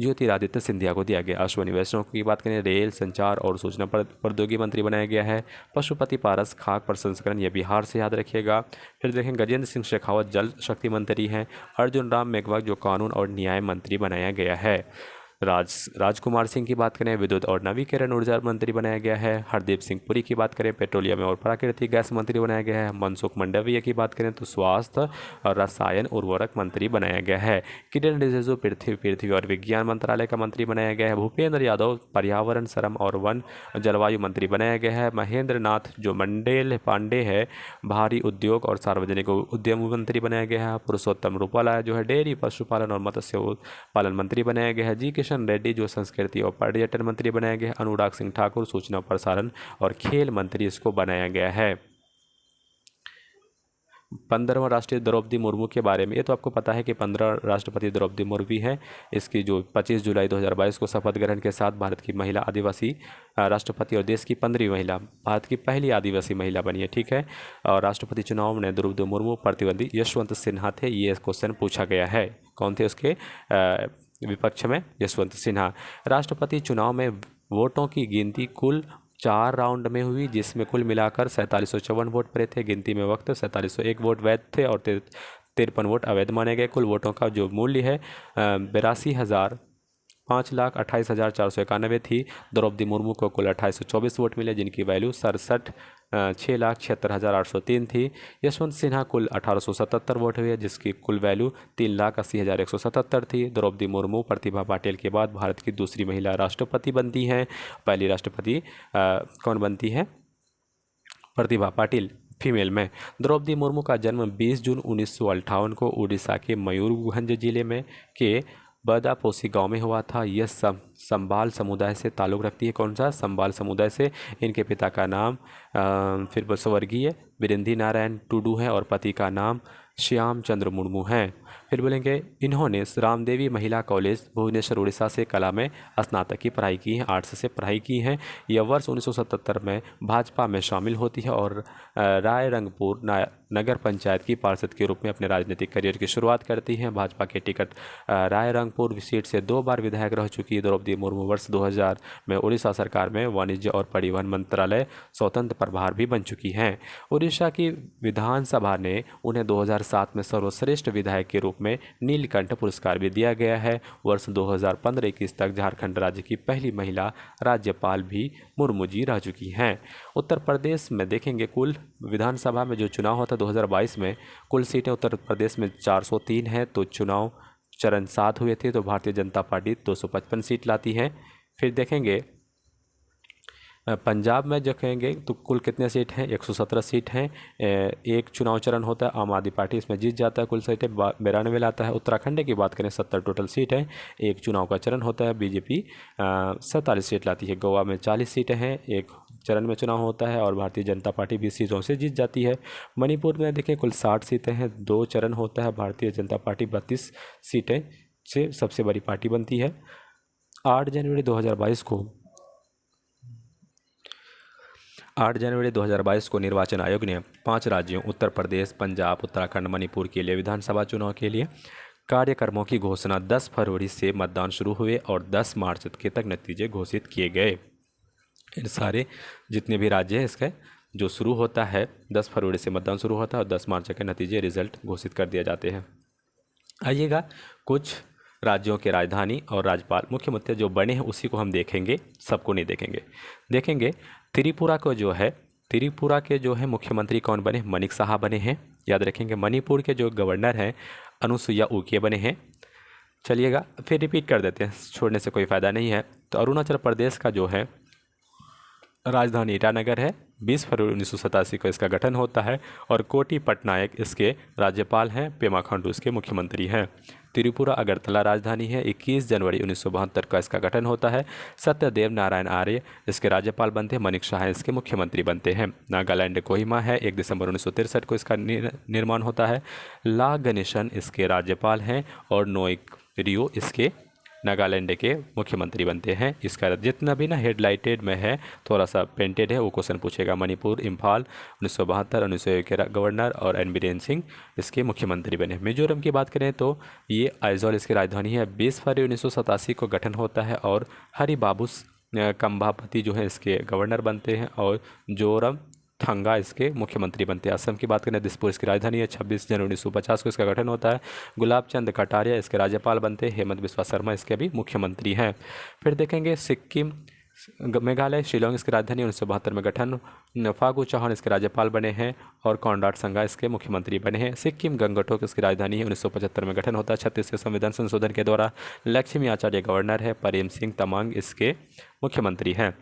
ज्योतिरादित्य सिंधिया को दिया गया। अश्विनी वैष्णव की बात करें, रेल संचार और सूचना प्रौद्योगिकी मंत्री बनाया गया है। पशुपति पारस खाक प्रसंस्करण, ये बिहार से, याद रखिएगा। फिर देखें गजेंद्र सिंह शेखावत जल शक्ति मंत्री हैं। अर्जुन राम मेघवाल जो कानून और न्याय मंत्री बनाया गया है। राजकुमार सिंह की बात करें, विद्युत और नवीकरण ऊर्जा मंत्री बनाया गया है। हरदीप सिंह पुरी की बात करें, पेट्रोलियम और प्राकृतिक गैस मंत्री बनाया गया है। मनसुख मंडाविया की बात करें तो स्वास्थ्य और रसायन उर्वरक मंत्री बनाया गया है। किरण रिजिजू पृथ्वी और विज्ञान मंत्रालय का मंत्री बनाया गया है। भूपेंद्र यादव पर्यावरण, श्रम और वन जलवायु मंत्री बनाया गया है। महेंद्र नाथ जो मंडेल पांडे है भारी उद्योग और सार्वजनिक उद्यम मंत्री बनाया गया है। पुरुषोत्तम रूपाला जो है डेयरी, पशुपालन और मत्स्य पालन मंत्री बनाया गया है। जी किशन रेड्डी जो संस्कृति और पर्यटन मंत्री बनाया गया है। अनुराग सिंह ठाकुर सूचना प्रसारण और खेल मंत्री इसको बनाया गया है। 15वां राष्ट्रीय द्रौपदी मुर्मू के बारे में, ये तो आपको पता है कि 15 राष्ट्रपति द्रौपदी मुर्मू है। इसकी जो 25 जुलाई 2022 को शपथ ग्रहण के साथ भारत की महिला आदिवासी राष्ट्रपति और देश की 15वीं महिला, भारत की पहली आदिवासी महिला बनी है। ठीक है, और राष्ट्रपति चुनाव में द्रौपदी मुर्मू प्रतिद्वंदी यशवंत सिन्हा थे। ये क्वेश्चन पूछा गया है। कौन थे उसके विपक्ष में? यशवंत सिन्हा। राष्ट्रपति चुनाव में वोटों की गिनती कुल 4 राउंड में हुई, जिसमें कुल मिलाकर 4754 वोट पड़े थे। गिनती में वक्त 4701 वोट वैध थे और 53 वोट अवैध माने गए। कुल वोटों का जो मूल्य है 5,28,491 थी। द्रौपदी मुर्मू को कुल 2824 वोट मिले, जिनकी वैल्यू 6,76,803 थी। यशवंत सिन्हा कुल 1877 वोट हुए, जिसकी कुल वैल्यू 3,80,177 थी। द्रौपदी मुर्मू प्रतिभा पाटिल के बाद भारत की दूसरी महिला राष्ट्रपति बनती हैं। पहली राष्ट्रपति कौन बनती है? प्रतिभा पाटिल, फीमेल में। द्रौपदी मुर्मू का जन्म 20 जून 1958 को उड़ीसा के मयूरभंज जिले में के बदापोसी गांव में हुआ था। यह संबाल समुदाय से ताल्लुक़ रखती है। कौन सा? संबाल समुदाय से। इनके पिता का नाम फिर स्वर्गीय बिरंदी नारायण टुडू है और पति का नाम श्याम चंद्र मुर्मू है। फिर बोलेंगे इन्होंने रामदेवी महिला कॉलेज भुवनेश्वर उड़ीसा से कला में स्नातक की पढ़ाई की है, आर्ट्स से पढ़ाई की है। यह वर्ष 1977 में भाजपा में शामिल होती है और रायरंगपुर नगर पंचायत की पार्षद के रूप में अपने राजनीतिक करियर की शुरुआत करती हैं। भाजपा के टिकट रायरंगपुर सीट से 2 बार विधायक रह चुकी है द्रौपदी मुर्मू। वर्ष 2000 में उड़ीसा सरकार में वाणिज्य और परिवहन मंत्रालय स्वतंत्र प्रभार भी बन चुकी हैं। उड़ीसा की विधानसभा ने उन्हें 2007 में सर्वश्रेष्ठ विधायक के रूप में नीलकंठ पुरस्कार भी दिया गया है। वर्ष 2015-21 तक झारखंड राज्य की पहली महिला राज्यपाल भी मुर्मू जी रह चुकी हैं। उत्तर प्रदेश में देखेंगे कुल विधानसभा में जो चुनाव होता है 2022 में, कुल सीटें उत्तर प्रदेश में 403 हैं। तो चुनाव चरण 7 हुए थे, तो भारतीय जनता पार्टी 255 सीट लाती है। फिर देखेंगे पंजाब में जो कहेंगे तो कुल कितने सीट हैं? 117 सीट हैं। एक चुनाव चरण होता है, आम आदमी पार्टी इसमें जीत जाता है, कुल सीटें 92 लाता है। उत्तराखंड की बात करें 70 टोटल सीट हैं। एक चुनाव का चरण होता है, बीजेपी 47 सीट लाती है। गोवा में 40 सीटें हैं, एक चरण में चुनाव होता है और भारतीय जनता पार्टी 20 सीटों से जीत जाती है। मणिपुर में देखिए कुल 60 सीटें हैं, 2 चरण होता है, भारतीय जनता पार्टी 32 सीटें से सबसे बड़ी पार्टी बनती है। 8 जनवरी 2022 को निर्वाचन आयोग ने 5 राज्यों उत्तर प्रदेश, पंजाब, उत्तराखंड, मणिपुर के लिए विधानसभा चुनाव के लिए कार्यक्रमों की घोषणा 10 फरवरी से मतदान शुरू हुए और 10 मार्च तक नतीजे घोषित किए गए। इन सारे जितने भी राज्य हैं इसका जो शुरू होता है 10 फरवरी से मतदान शुरू होता है और 10 मार्च के नतीजे रिजल्ट घोषित कर दिए जाते हैं। आइएगा कुछ राज्यों के राजधानी और राज्यपाल मुख्यमंत्री जो बने हैं उसी को हम देखेंगे, सबको नहीं देखेंगे। देखेंगे त्रिपुरा के जो है मुख्यमंत्री कौन बने? मनिक साहा बने हैं, याद रखेंगे। मणिपुर के जो गवर्नर हैं अनुसुईया उइके बने हैं। चलिएगा फिर रिपीट कर देते हैं, छोड़ने से कोई फ़ायदा नहीं है। तो अरुणाचल प्रदेश का जो है राजधानी ईटानगर है। 20 फरवरी 1987 को इसका गठन होता है और कोटी पटनायक इसके राज्यपाल हैं, पेमा खांडू इसके मुख्यमंत्री हैं। त्रिपुरा अगरतला राजधानी है। 21 जनवरी 1972 का इसका गठन होता है। सत्यदेव नारायण आर्य इसके राज्यपाल बनते हैं, मनिक शाह इसके मुख्यमंत्री बनते हैं। नागालैंड कोहिमा है। 1 दिसंबर 1963 को इसका निर्माण होता है। ला गणेशन इसके राज्यपाल हैं और नोइक रियो इसके नागालैंड के मुख्यमंत्री बनते हैं। इसका जितना भी ना हेडलाइटेड में है, थोड़ा सा पेंटेड है, वो क्वेश्चन पूछेगा। मणिपुर, इम्फाल 1972, 1901 के गवर्नर और एन बीरेन सिंह इसके मुख्यमंत्री बने। मिजोरम की बात करें तो ये आइजॉल इसकी राजधानी है। 20 फरवरी 1987 को गठन होता है और हरिबाबू कंभापति जो है इसके गवर्नर बनते हैं और जोरम थंगा इसके मुख्यमंत्री बनते हैं। असम की बात करें, दिसपुर इसकी राजधानी है। 26 जनवरी 1950 को इसका गठन होता है। गुलाब चंद कटारिया इसके राज्यपाल बनते हैं। हेमंत बिस्वा शर्मा इसके भी मुख्यमंत्री हैं। फिर देखेंगे सिक्किम, मेघालय, शिलोंग इसकी राजधानी 1972 में गठन। फागू चौहान इसके राज्यपाल बने हैं और कॉनराड संगा इसके मुख्यमंत्री बने हैं। सिक्किम गंगटोक इसकी राजधानी है। 1975 में गठन होता है। 36 के संविधान संशोधन के द्वारा लक्ष्मी आचार्य गवर्नर है। प्रेम सिंह तमांग इसके मुख्यमंत्री हैं।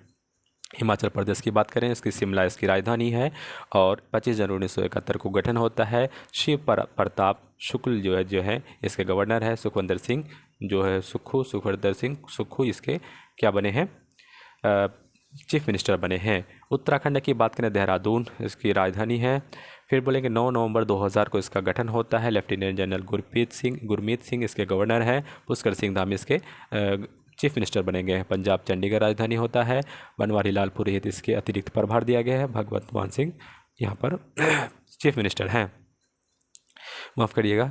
हिमाचल प्रदेश की बात करें, इसकी शिमला इसकी राजधानी है और 25 जनवरी 1971 को गठन होता है। शिव प्रताप शुक्ल जो है इसके गवर्नर है। सुखविंदर सिंह जो है सुखविंदर सिंह सुक्खू इसके क्या बने हैं, चीफ मिनिस्टर बने हैं। उत्तराखंड की बात करें, देहरादून इसकी राजधानी है। फिर बोलेंगे 9 नवंबर 2000 को इसका गठन होता है। लेफ्टिनेंट जनरल गुरमीत सिंह इसके गवर्नर हैं। पुष्कर सिंह धामी इसके चीफ मिनिस्टर बनेंगे हैं। पंजाब चंडीगढ़ राजधानी होता है। बनवारी लाल पुरोहित इसके अतिरिक्त प्रभार दिया गया है। भगवंत मान सिंह यहाँ पर चीफ मिनिस्टर हैं, माफ़ करिएगा।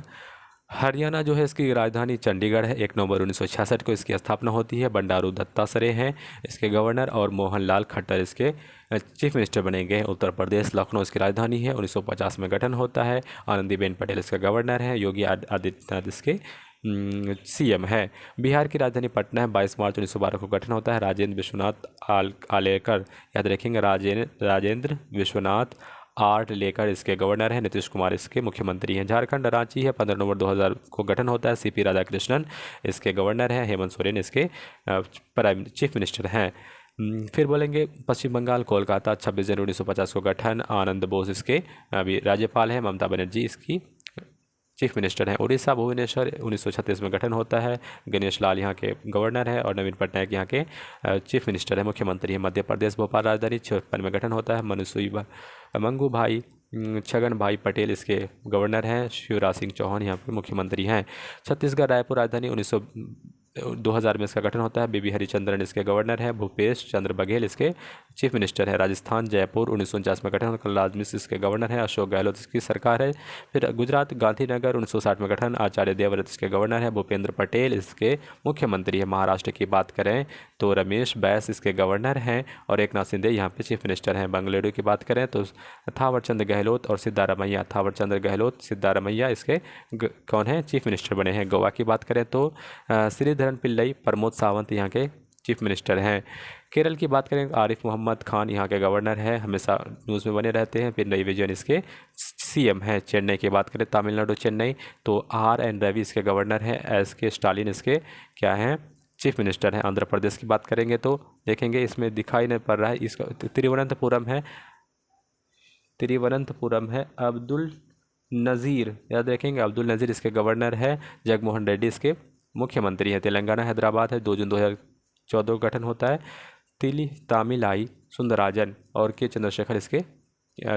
हरियाणा जो है इसकी राजधानी चंडीगढ़ है। 1 नवंबर 1966 को इसकी स्थापना होती है। बंडारू दत्तात्रेय हैं इसके गवर्नर और मोहन लाल खट्टर इसके चीफ मिनिस्टर बनेंगे। उत्तर प्रदेश लखनऊ इसकी राजधानी है। 1950 में गठन होता है। आनंदीबेन पटेल इसका गवर्नर है। योगी आदित्यनाथ इसके सीएम है। बिहार की राजधानी पटना है। 22 मार्च 1912 को गठन होता है। राजेंद्र विश्वनाथ आलेकर, याद रखेंगे, राजेंद्र विश्वनाथ आर्ट लेकर इसके गवर्नर हैं। नीतीश कुमार इसके मुख्यमंत्री हैं। झारखंड रांची है। 15 नवंबर 2000 को गठन होता है। सीपी राधाकृष्णन इसके गवर्नर हैं। हेमंत सोरेन इसके प्राइम चीफ मिनिस्टर हैं। फिर बोलेंगे पश्चिम बंगाल, कोलकाता 26 जनवरी 1950 को गठन। आनंद बोस इसके अभी राज्यपाल हैं। ममता बनर्जी इसकी चीफ मिनिस्टर हैं। उड़ीसा भुवनेश्वर 1936 में गठन होता है। गणेश लाल यहाँ के गवर्नर है और नवीन पटनायक यहाँ के चीफ मिनिस्टर है, मुख्यमंत्री है। मध्य प्रदेश भोपाल राजधानी 56 में गठन होता है। मंगू भाई छगन भाई पटेल इसके गवर्नर हैं। शिवराज सिंह चौहान यहाँ पे मुख्यमंत्री हैं। छत्तीसगढ़ रायपुर राजधानी 2000 में इसका गठन होता है। बीबी हरिचंद्रन इसके गवर्नर है। भूपेश चंद्र बघेल इसके चीफ मिनिस्टर है। राजस्थान जयपुर 1949 में गठन होता है। कलराज मिश्र इसके गवर्नर है। अशोक गहलोत इसकी सरकार है। फिर गुजरात गांधीनगर 1960 में गठन। आचार्य देवव्रत इसके गवर्नर है। भूपेंद्र पटेल इसके मुख्यमंत्री है। महाराष्ट्र की बात करें तो रमेश बैस इसके गवर्नर हैं और एकनाथ शिंदे यहाँ पे चीफ मिनिस्टर हैं। बेंगलुरु की बात करें तो थावरचंद गहलोत और सिद्धारमैया, थावरचंद गहलोत सिद्धारमैया इसके कौन है, चीफ मिनिस्टर बने हैं। गोवा की बात करें तो श्रीधरन पिल्लई प्रमोद सावंत यहाँ के चीफ मिनिस्टर हैं। केरल की बात करें, आरिफ मोहम्मद खान यहाँ के गवर्नर हैं, हमेशा न्यूज़ में बने रहते हैं। पिनरई विजयन इसके सीएम हैं। चेन्नई की बात करें, तमिलनाडु चेन्नई तो आर.एन. रवि इसके गवर्नर हैं। एस.के. स्टालिन इसके क्या हैं, चीफ मिनिस्टर हैं। आंध्र प्रदेश की बात करेंगे तो देखेंगे इसमें दिखाई नहीं पड़ रहा है, इसका तिरुवनंतपुरम है। अब्दुल नज़ीर, याद रखेंगे, अब्दुल नज़ीर इसके गवर्नर है। जगमोहन रेड्डी इसके मुख्यमंत्री है। तेलंगाना हैदराबाद है। 2 जून 2014 को गठन होता है। तामिलाई सुंदराजन और के चंद्रशेखर इसके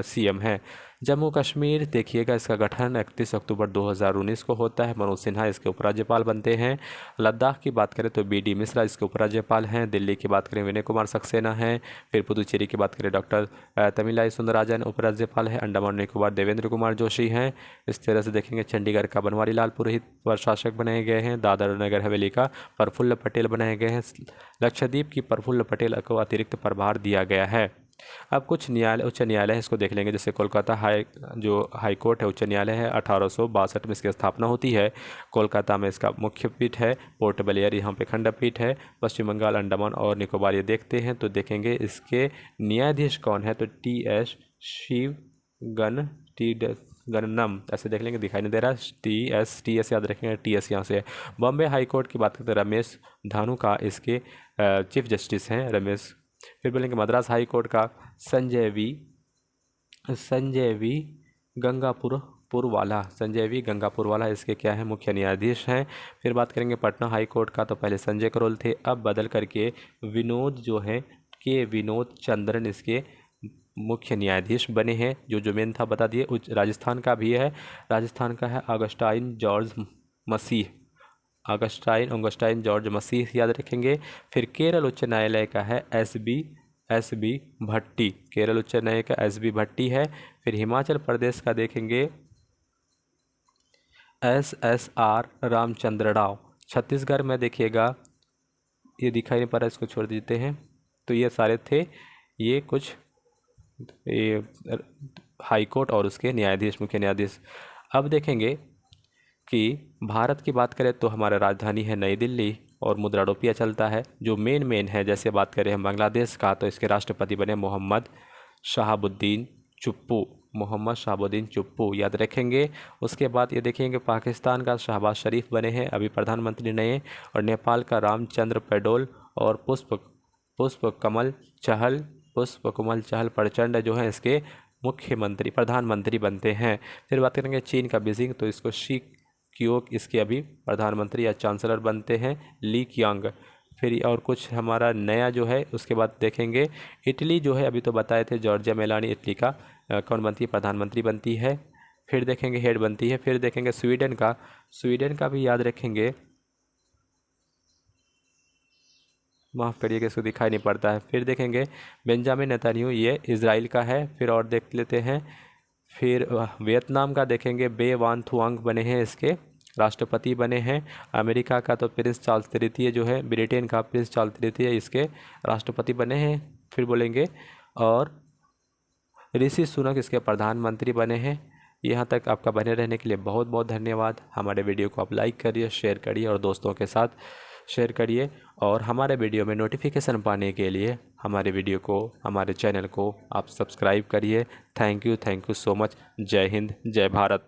सीएम हैं। जम्मू कश्मीर देखिएगा, इसका गठन 31 अक्टूबर 2019 को होता है। मनोज सिन्हा इसके उपराज्यपाल बनते हैं। लद्दाख की बात करें तो बी.डी. मिश्रा इसके उपराज्यपाल हैं। दिल्ली की बात करें विनय कुमार सक्सेना हैं। फिर पुदुचेरी की बात करें डॉक्टर तमिलाई सुंदरराजन उपराज्यपाल है। अंडमान निकोबार देवेंद्र कुमार जोशी हैं। इस तरह से देखेंगे चंडीगढ़ का बनवारी लाल पुरोहित प्रशासक बनाए गए हैं। दादर नगर हवेली का प्रफुल्ल पटेल बनाए गए हैं। लक्षद्वीप की प्रफुल्ल पटेल को अतिरिक्त प्रभार दिया गया है। अब कुछ उच्च न्यायालय इसको देख लेंगे। जैसे कोलकाता हाई कोर्ट है, उच्च न्यायालय है। 1862 में इसकी स्थापना होती है। कोलकाता में इसका मुख्य पीठ है। पोर्ट ब्लेयर यहाँ पे खंडपीठ है। पश्चिम बंगाल, अंडमान और निकोबार ये देखते हैं तो देखेंगे इसके न्यायाधीश कौन है, तो टी.एस. गन्नम ऐसे देख लेंगे, दिखाई नहीं दे रहा। टी.एस. याद रखेंगे, टी.एस. यहाँ से है। बॉम्बे हाई कोर्ट की बात करते हैं, रमेश धानुका इसके चीफ जस्टिस हैं। फिर बोलेंगे मद्रास हाई कोर्ट का संजय वी गंगापुरवाला इसके क्या है, मुख्य न्यायाधीश हैं। फिर बात करेंगे पटना हाई कोर्ट का, तो पहले संजय करोल थे, अब बदल करके विनोद जो है विनोद चंद्रन इसके मुख्य न्यायाधीश बने हैं। जो मेन था बता दिए। राजस्थान का भी है, राजस्थान का है ऑगस्टाइन जॉर्ज मसीह याद रखेंगे। फिर केरल उच्च न्यायालय का है एस बी भट्टी, केरल उच्च न्यायालय का SB भट्टी है। फिर हिमाचल प्रदेश का देखेंगे SSR रामचंद्र राव। छत्तीसगढ़ में देखिएगा, ये दिखाई नहीं पड़ रहा, इसको छोड़ देते हैं। तो ये सारे थे, ये कुछ हाई कोर्ट और उसके न्यायाधीश, मुख्य न्यायाधीश। अब देखेंगे कि भारत की बात करें तो हमारा राजधानी है नई दिल्ली और मुद्रा रुपया चलता है। जो मेन है, जैसे बात करें हम बांग्लादेश का, तो इसके राष्ट्रपति बने मोहम्मद शहाबुद्दीन चुप्पू याद रखेंगे। उसके बाद ये देखेंगे पाकिस्तान का शहबाज शरीफ बने हैं अभी प्रधानमंत्री नए, और नेपाल का रामचंद्र पडोल और पुष्पकमल चहल प्रचंड जो है इसके प्रधानमंत्री बनते हैं। फिर बात करेंगे चीन का बीजिंग, तो इसको शी क्योक इसके अभी प्रधानमंत्री या चांसलर बनते हैं, ली क्यांग। फिर और कुछ हमारा नया जो है, उसके बाद देखेंगे इटली जो है, अभी तो बताए थे जॉर्जिया मेलानी इटली का कौन बनती है, प्रधानमंत्री बनती है। फिर देखेंगे हेड बनती है। फिर देखेंगे स्वीडन का भी याद रखेंगे, माफ़ करिएगा इसको दिखाई नहीं पड़ता है। फिर देखेंगे बेंजामिन नेतन्याहू, ये इजराइल का है। फिर और देख लेते हैं, फिर वियतनाम का देखेंगे बे वान थुआंग बने हैं इसके राष्ट्रपति बने हैं। अमेरिका का तो प्रिंस चार्ल्स तृतीय जो है, ब्रिटेन का प्रिंस चार्ल्स तृतीय इसके राष्ट्रपति बने हैं। फिर बोलेंगे और ऋषि सुनक इसके प्रधानमंत्री बने हैं। यहाँ तक आपका बने रहने के लिए बहुत बहुत धन्यवाद। हमारे वीडियो को आप लाइक करिए, शेयर करिए और दोस्तों के साथ शेयर करिए। और हमारे वीडियो में नोटिफिकेशन पाने के लिए हमारे चैनल को आप सब्सक्राइब करिए। Thank you so much. जय हिंद, जय भारत।